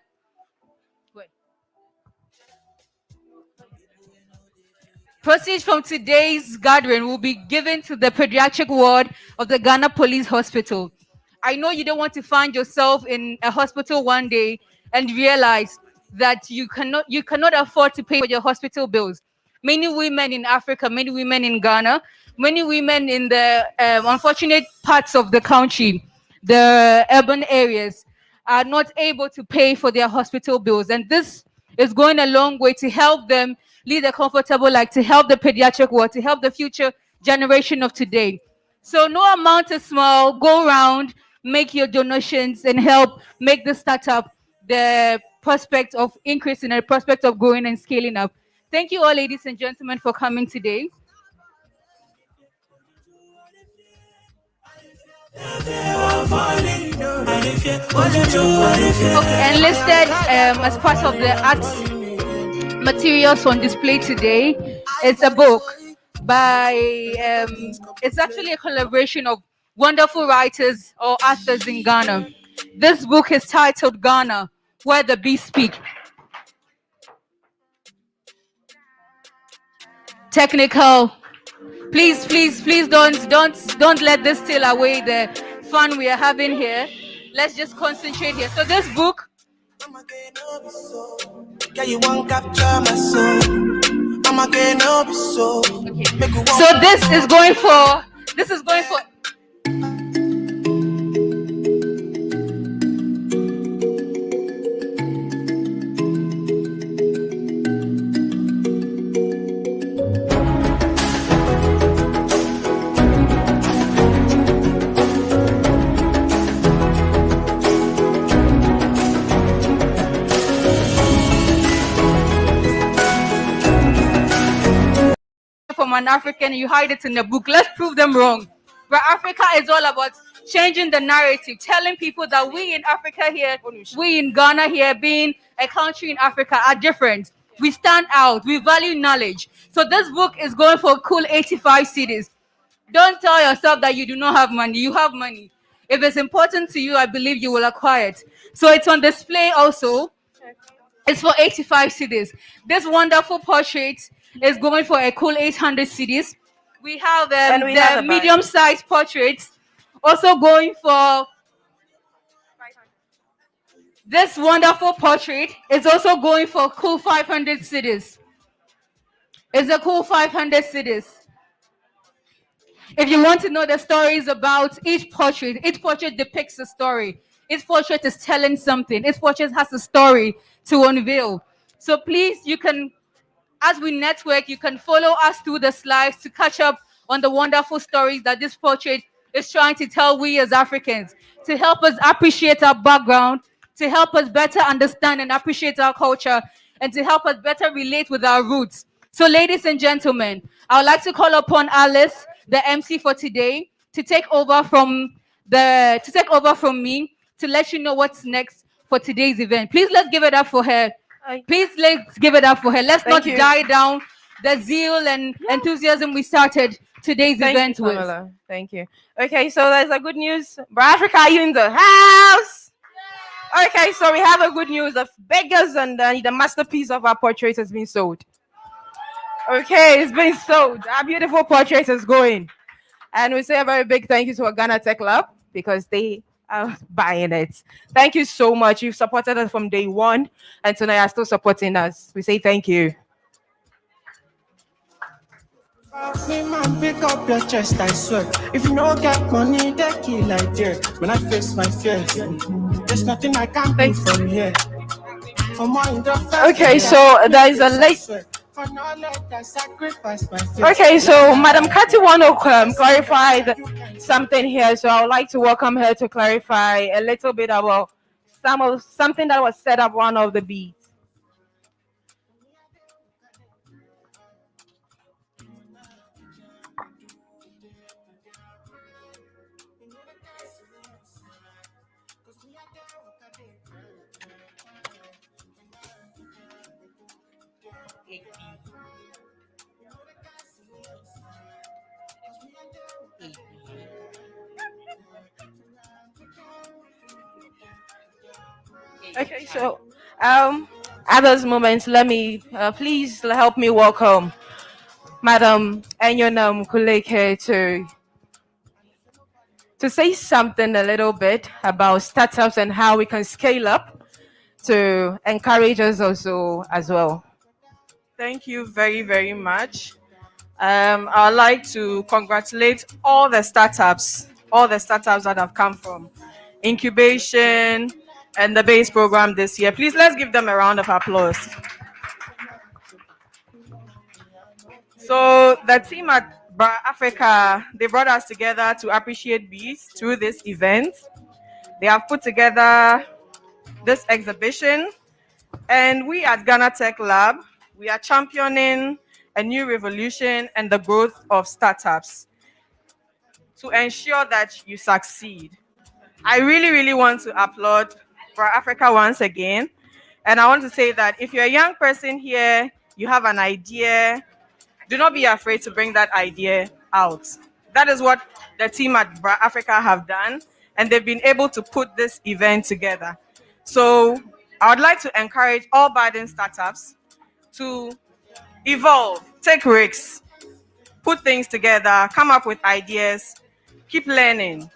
Proceeds from today's gathering will be given to the pediatric ward of the Ghana Police Hospital. I know you don't want to find yourself in a hospital one day and realize that you cannot afford to pay for your hospital bills. Many women in Africa, many women in Ghana, many women in the unfortunate parts of the country, the urban areas, are not able to pay for their hospital bills. And this is going a long way to help them lead a comfortable life, to help the pediatric ward, to help the future generation of today. So no amount is small. Go around, make your donations, and help make the startup the prospect of increasing and the prospect of growing and scaling up. Thank you all, ladies and gentlemen, for coming today. Okay, enlisted as part of the art materials on display today. It's a book by, it's actually a collaboration of wonderful writers or authors in Ghana. This book is titled Ghana, Where the Bees Speak. Technical. Please, please, please don't let this steal away the fun we are having here. Let's just concentrate here. So this book, so this is going for from an African, you hide it in the book. Let's prove them wrong. But Africa is all about changing the narrative, telling people that we in Africa here, we in Ghana here, being a country in Africa, are different. We stand out. We value knowledge. So this book is going for cool 85 cities. Don't tell yourself that you do not have money. You have money. If it's important to you, I believe you will acquire it. So it's on display also. It's for 85 cities. This wonderful portrait is going for a cool 800 cities. We have the medium-sized portraits also going for. This wonderful portrait is also going for cool 500 cities. It's a cool 500 cities. If you want to know the stories about each portrait depicts a story. Each portrait is telling something. Each portrait has a story to unveil. So please, you can, as we network, you can follow us through the slides to catch up on the wonderful stories that this portrait is trying to tell we as Africans, to help us appreciate our background, to help us better understand and appreciate our culture, and to help us better relate with our roots. So ladies and gentlemen, I would like to call upon Alice, the MC for today, to take over from me to let you know what's next for today's event. Please let's give it up for her. Please let's give it up for her. Let's not die down the zeal and enthusiasm we started today's event with. Thank you. Okay, so there's a good news. Africa, are you in the house? Okay, so we have a good news. The beggars and the masterpiece of our portrait has been sold. Okay, it's been sold. Our beautiful portrait is going. And we say a very big thank you to our Ghana Tech Lab because they are buying it. Thank you so much. You've supported us from day one, and tonight you're still supporting us. We say thank you. Pick up your chest, I swear. If you don't get money, they kill like there. When I face my fears, there's nothing I can't do from here. Okay, so there is a late. Okay, so Madam Kati want to clarify something here, so I would like to welcome her to clarify a little bit about something that was said at one of the beats. Okay, so at those moments, let me please help me welcome Madam Enyonam Kuleke to say something a little bit about startups and how we can scale up to encourage us also as well. Thank you very, very much. I'd like to congratulate all the startups that have come from incubation and the base program this year. Please, let's give them a round of applause. So the team at Africa, they brought us together to appreciate bees through this event. They have put together this exhibition, and we at Ghana Tech Lab, we are championing a new revolution and the growth of startups. to ensure that you succeed. I really, really want to applaud for Africa once again. And I want to say that if you're a young person here, you have an idea, do not be afraid to bring that idea out. That is what the team at Africa have done, and they've been able to put this event together. So I would like to encourage all budding startups to evolve, take risks, put things together, come up with ideas, keep learning.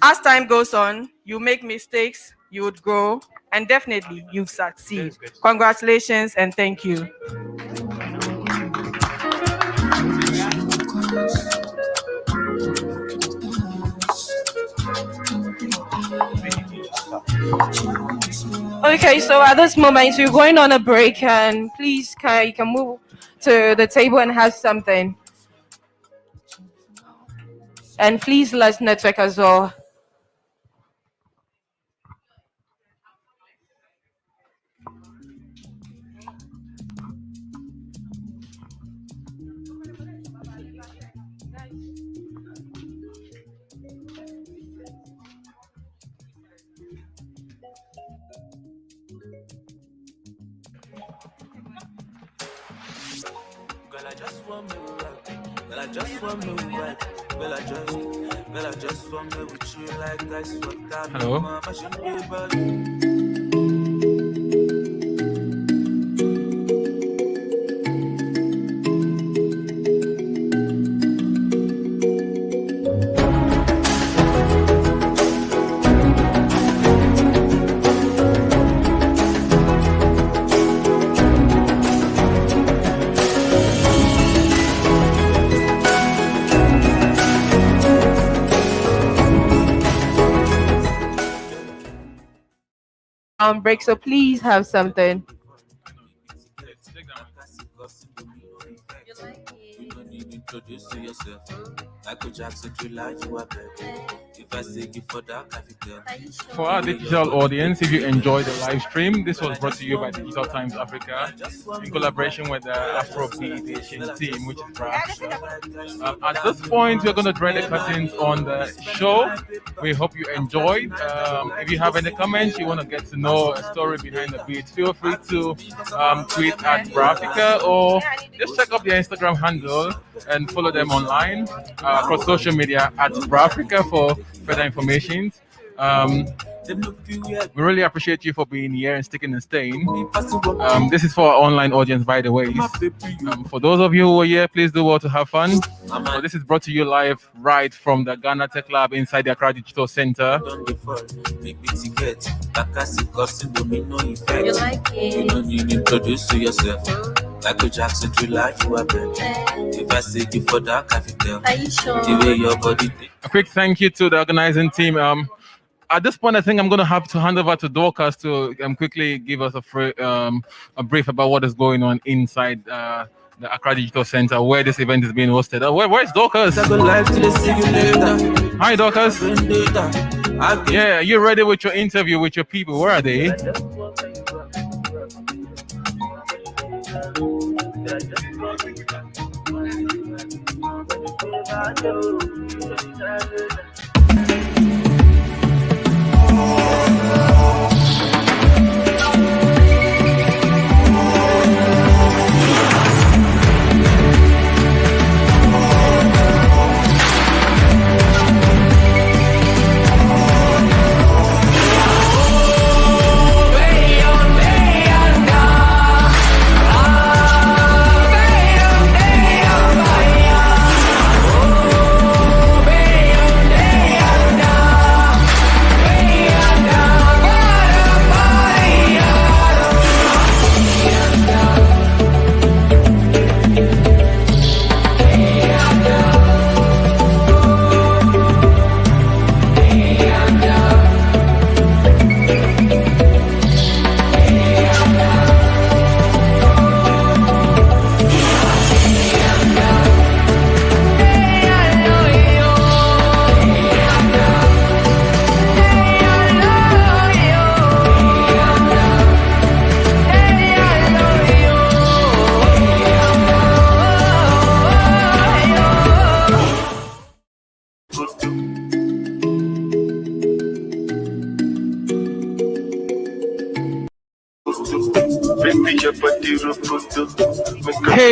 As time goes on, you make mistakes, you would grow, and definitely you succeed. Congratulations and thank you. Okay, so at this moment we're going on a break, and please you can move to the table and have something. And please let's network as well. I just want me right. Girl, I just want me right. Girl, I just want me with you like I sweat. Hello. Break, so please have something. For our digital audience, if you enjoyed the live stream, this was brought to you by Digital Times Africa in collaboration with the AFROBEADTION team, which is Afrika. At this point, we're going to draw the curtains on the show. We hope you enjoyed. If you have any comments, you want to get to know a story behind the beat, feel free to tweet at Afrika, or just check up their Instagram handle and follow them online across social media at Afrika for further information. We really appreciate you for being here and sticking and staying. This is for our online audience, by the way. For those of you who are here, please do well to have fun. So this is brought to you live right from the Ghana Tech Lab inside the Accra Digital Center. A quick thank you to the organizing team. At this point, I think I'm going to have to hand over to Dorcas to quickly give us a brief about what is going on inside the Accra Digital Center, where this event is being hosted. Where's Dorcas? Hi, Dorcas. Yeah, are you ready with your interview with your people? Where are they?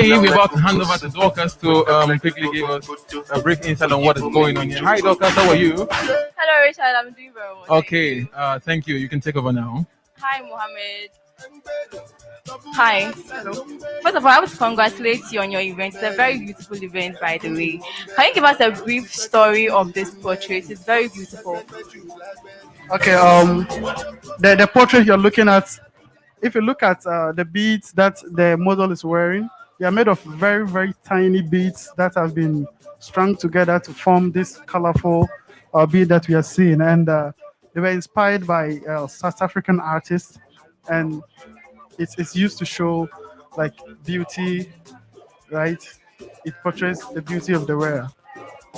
today we're about to hand over to Dorcas to quickly give us a brief insight on what is going on here. Hi Dorcas, how are you? Hello, Richard. I'm doing very well. Okay, thank you. You can take over now. Hi, Mohammed. Hi. Hello. First of all, I want to congratulate you on your event. It's a very beautiful event, by the way. Can you give us a brief story of this portrait? It's very beautiful. Okay. The portrait you're looking at, if you look at the beads that the model is wearing, they are made of very, very tiny beads that have been strung together to form this colorful bead that we are seeing. And they were inspired by South African artists, and it's used to show like beauty, right? It portrays the beauty of the wearer.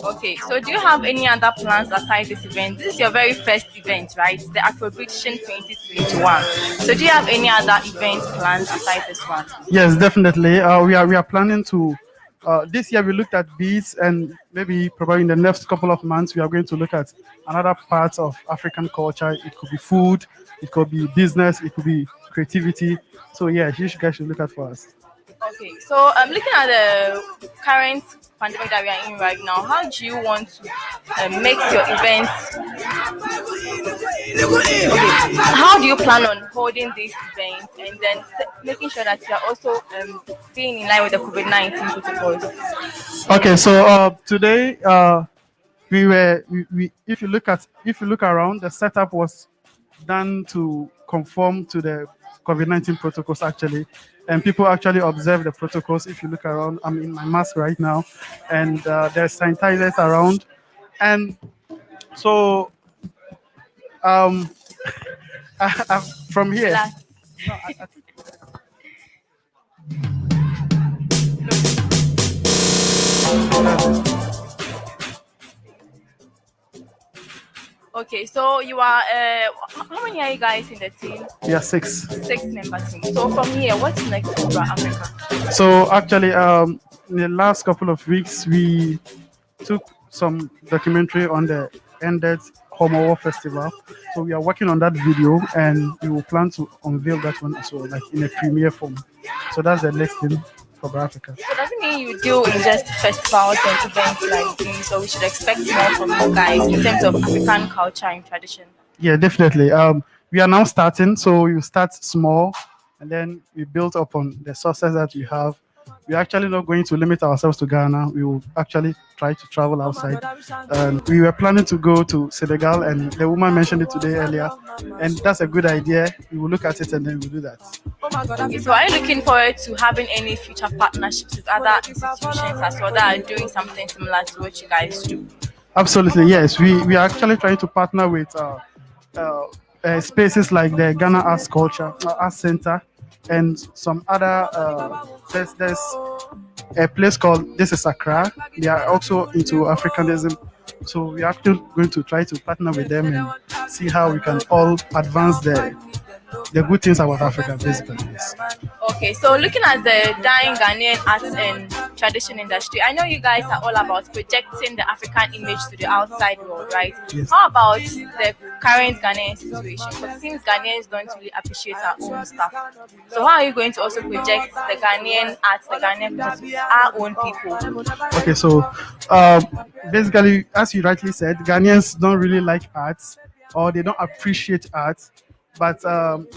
Okay, so do you have any other plans aside this event? This is your very first event, right? The AFROBEADTION 2021. So do you have any other event plans aside this one? Yes, definitely. We are planning to. This year we looked at beads, and maybe probably in the next couple of months we are going to look at another part of African culture. It could be food, it could be business, it could be creativity. So yeah, you guys should look at for us. Okay, so looking at the current pandemic that we are in right now, how do you want to make your events? Okay, how do you plan on holding this event and then making sure that you are also being in line with the COVID-19 protocols? Okay, so today we if you look around, the setup was done to conform to the COVID-19 protocols actually, and people actually observe the protocols. If you look around, I'm in my mask right now, and there's sanitizers around, and so from here. Okay, so you are, how many are you guys in the team? We are 6. 6-member team. So from here, what's next for Africa? So actually, in the last couple of weeks, we took some documentary on the ended Homo War Festival. So we are working on that video, and we will plan to unveil that one as well, like in a premiere form. So that's the next thing for Africa. So does it mean you deal in just festivals and events like this, so we should expect more from you guys in terms of African culture and tradition? Yeah, definitely. We are now starting, so we start small, and then we build upon the sources that we have. We're actually not going to limit ourselves to Ghana. We will actually try to travel outside. We were planning to go to Senegal, and the woman mentioned it today earlier, and that's a good idea. We will look at it and then we'll do that. Okay, so are you looking forward to having any future partnerships with other institutions as well that are doing something similar to what you guys do? Absolutely, yes. We are actually trying to partner with spaces like the Ghana Arts Culture Arts Center, and some other there's a place called This is Accra. They are also into Africanism, so we are actually going to try to partner with them and see how we can all advance the good things about Africa, basically. Yes. Okay, so looking at the dying Ghanaian arts and tradition industry, I know you guys are all about projecting the African image to the outside world, right? Yes. How about the current Ghanaian situation? Because it seems Ghanaians don't really appreciate our own stuff. So how are you going to also project the Ghanaian arts, the Ghanaian culture to our own people? Okay, so basically, as you rightly said, Ghanaians don't really like arts, or they don't appreciate arts. But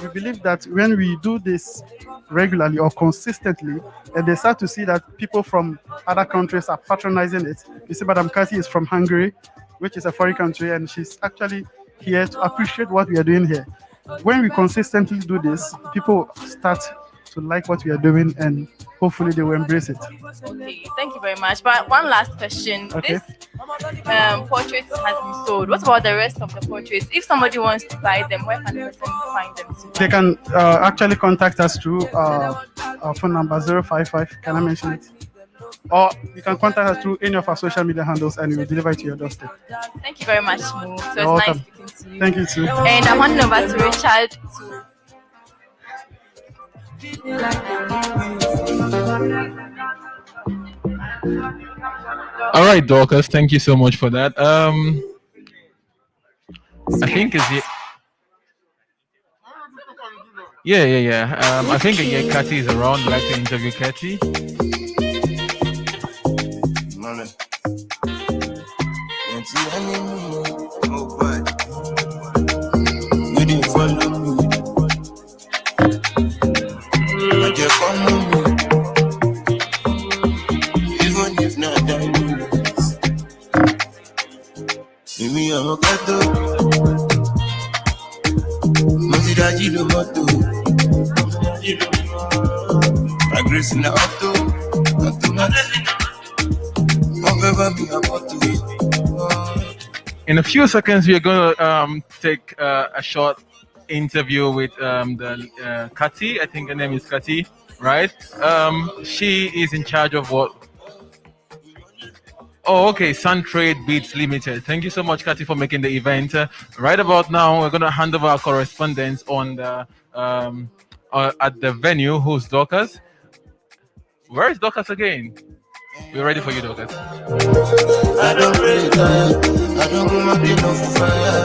we believe that when we do this regularly or consistently, and they start to see that people from other countries are patronizing it. You see, Madam Kasi is from Hungary, which is a foreign country, and she's actually here to appreciate what we are doing here. When we consistently do this, people start to like what we are doing, and hopefully they will embrace it. Okay, thank you very much. But one last question. Okay. This portrait has been sold. What about the rest of the portraits? If somebody wants to buy them, where can the person find them? They can actually contact us through our phone number 055. Can I mention it? Or you can contact us through any of our social media handles, and we will deliver it to your doorstep. Thank you very much, Mo. So You're it's nice welcome. speaking to you. Thank you too. And I'm handing over to Richard to. All right, Dorcas, thank you so much for that. I think is it. Yeah. I think Katie is around. I'd like to interview Katie. In a few seconds, we are going to take a short interview with Kati. I think her name is Kati, right? She is in charge of what? Oh, okay, Sun Trade Beats Limited. Thank you so much, Kati, for making the event. Right about now, we're going to hand over our correspondence on the at the venue, who's Dorcas. Where is Dorcas again? We're ready for you, Dorcas. I don't break I don't go my no fire.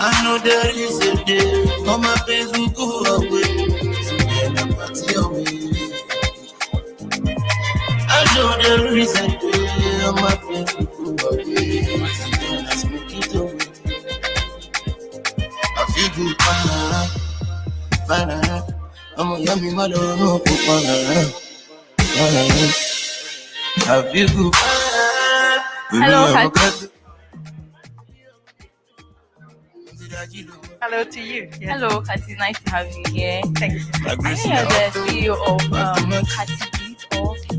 I know there is a day, all my pains will go away. So then I'm party away. I know there is a day, all my pains will go away. So then I smoke it away. I feel good, fine. I'm a yummy mother, no fine. I feel good. Hello, Kati. Hello to you. Yeah. Hello, Kati. Nice to have you here. Thank you. I'm the CEO of Kati Beat.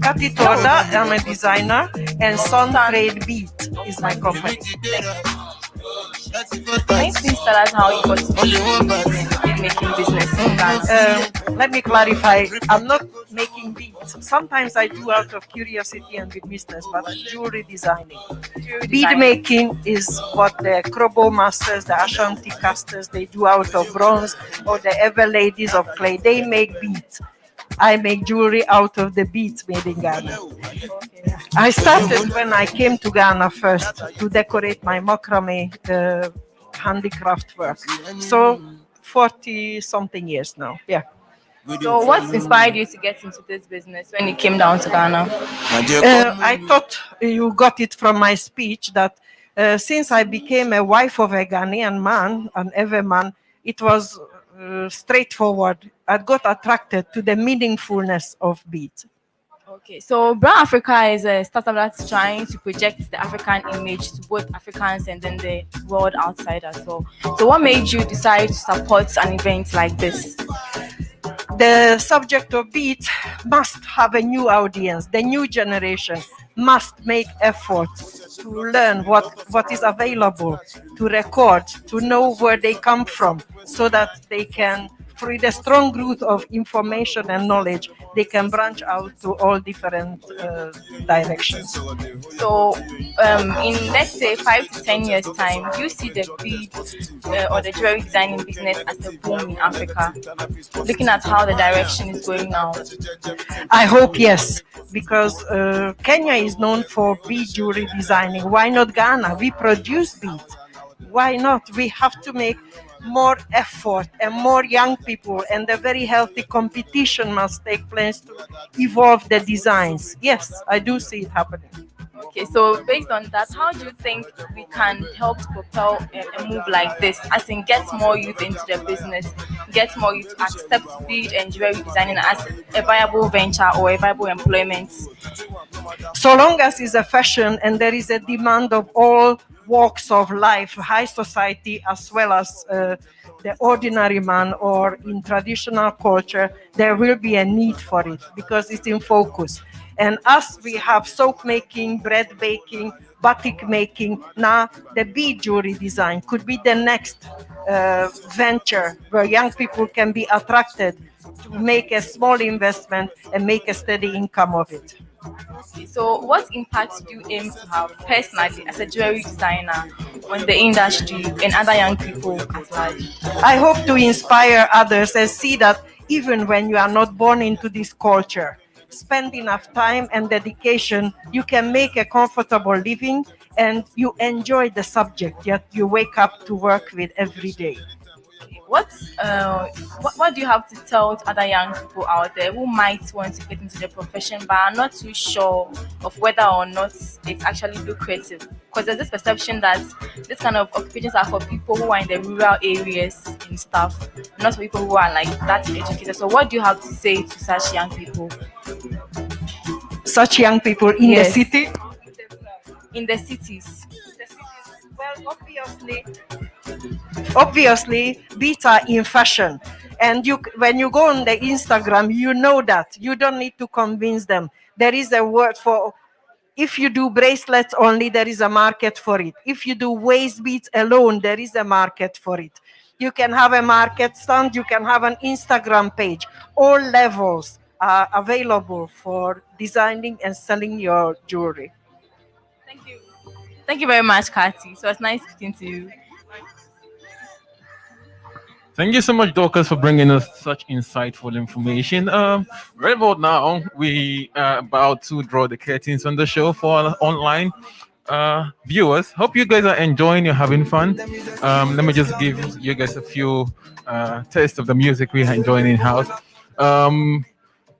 Kati Torda, I'm a designer, and Sun Trade Beat is my company. Can you please tell us how you got into making business? Let me clarify. I'm not making beads. Sometimes I do out of curiosity and with business, but jewelry designing. Bead making is what the Krobo masters, the Ashanti casters, they do out of bronze, or the ever ladies of clay. They make beads. I make jewelry out of the beads made in Ghana. I started when I came to Ghana first to decorate my macrame handicraft work. So 40 something years now. Yeah. So what inspired you to get into this business when you came down to Ghana? I thought you got it from my speech that since I became a wife of a Ghanaian man, an ever man, it was straightforward. I got attracted to the meaningfulness of beads. Okay, so Brown Africa is a startup that's trying to project the African image to both Africans and then the world outside as well. So what made you decide to support an event like this? The subject of beads must have a new audience. The new generation must make effort to learn what is available, to record, to know where they come from, so that they can, through the strong root of information and knowledge, they can branch out to all different directions. So, in let's say 5 to 10 years' time, do you see the bead or the jewelry designing business as a boom in Africa? Looking at how the direction is going now. I hope yes, because Kenya is known for bead jewelry designing. Why not Ghana? We produce beads. Why not? We have to make more effort and more young people, and a very healthy competition must take place to evolve the designs. Yes, I do see it happening. Okay, so based on that, how do you think we can help to propel a move like this, as in get more youth into the business, get more youth to accept bead and jewelry designing as a viable venture or a viable employment? So long as it's a fashion and there is a demand of all walks of life, high society as well as the ordinary man, or in traditional culture, there will be a need for it because it's in focus. And as we have soap making, bread baking, batik making, now the bead jewelry design could be the next venture where young people can be attracted to make a small investment and make a steady income of it. So what impact do you aim to have personally as a jewelry designer on the industry and other young people at large? I hope to inspire others and see that even when you are not born into this culture, spend enough time and dedication, you can make a comfortable living and you enjoy the subject that you wake up to work with every day. What do you have to tell to other young people out there who might want to get into the profession but are not too sure of whether or not it's actually lucrative? Because there's this perception that this kind of occupations are for people who are in the rural areas and stuff, not for people who are like that educated. So what do you have to say to such young people? Such young people in the city? In the cities. Well, obviously, beads are in fashion. And when you go on the Instagram, you know that. You don't need to convince them. There is a word for, if you do bracelets only, there is a market for it. If you do waist beads alone, there is a market for it. You can have a market stand, you can have an Instagram page. All levels are available for designing and selling your jewelry. Thank you. Thank you very much, Kati. So it's nice speaking to you. Thank you so much, Dorcas, for bringing us such insightful information. Right about now, we are about to draw the curtains on the show for our online viewers. Hope you guys are enjoying, you're having fun. Let me just give you guys a few tastes of the music we are enjoying in house.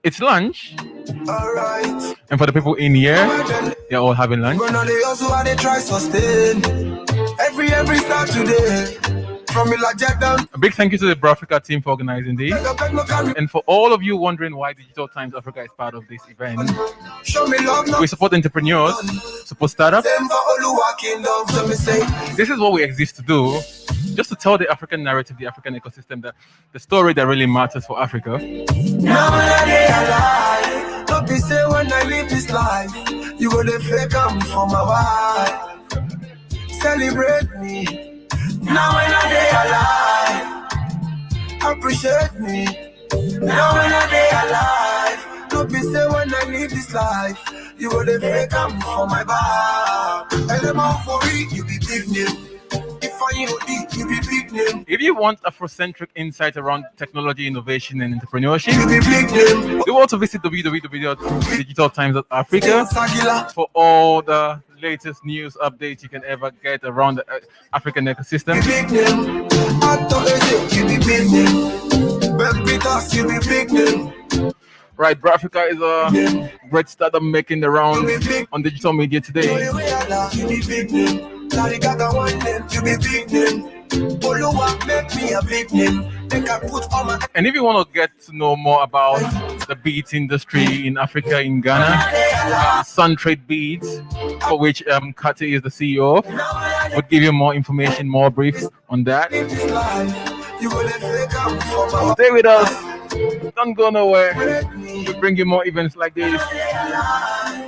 It's lunch, and for the people in here, they're all having lunch. Every Saturday. A big thank you to the Africa team for organizing this. And for all of you wondering why Digital Times Africa is part of this event, we support entrepreneurs, support startups. This is what we exist to do, just to tell the African narrative, the African ecosystem, the story that really matters for Africa. Now don't be say when I live this life, you gonna fake come for my wife. Celebrate me. Now when I day alive, appreciate me. Now when I day alive, don't be say when I live this life, you will never come for my back. Element for it, you be big name. If you want Afrocentric insight around technology, innovation, and entrepreneurship, you want to visit www.digitaltimes.africa for all the latest news updates you can ever get around the African ecosystem. Right, Africa is a great startup making the round on digital media today. And if you want to get to know more about the beads industry in Africa, in Ghana, Sun Trade Beads, for which Kati is the CEO, would give you more information, more briefs on that. Stay with us. Don't go nowhere. We bring you more events like this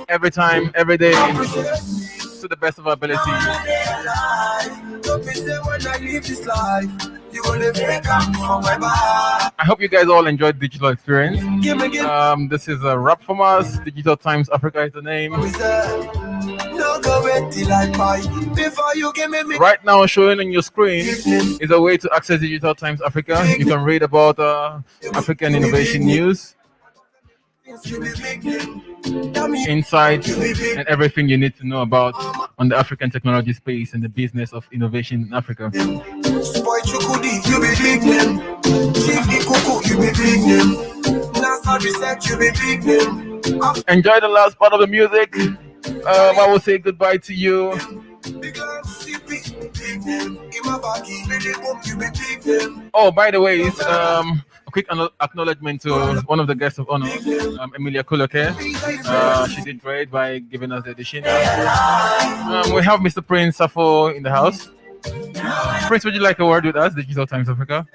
every time, every day, to the best of our ability. I hope you guys all enjoyed Digital Experience. This is a wrap from us. Digital Times Africa is the name. Right now, showing on your screen is a way to access Digital Times Africa. You can read about African innovation news, insights, and everything you need to know about on the African technology space and the business of innovation in Africa. Enjoy the last part of the music. I will say goodbye to you. Oh, by the way, a quick acknowledgement to one of the guests of honor, Emilia Kuloke. She did great by giving us the addition. We have Mr. Prince Safo in the house. Prince, would you like a word with us, Digital Times Africa?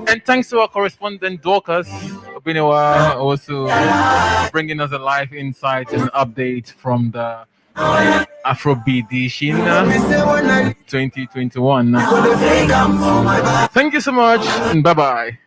And thanks to our correspondent Dorcas Obinewa, also bringing us a live insight and update from the AFROBEADTION 2021. Thank you so much, and bye-bye.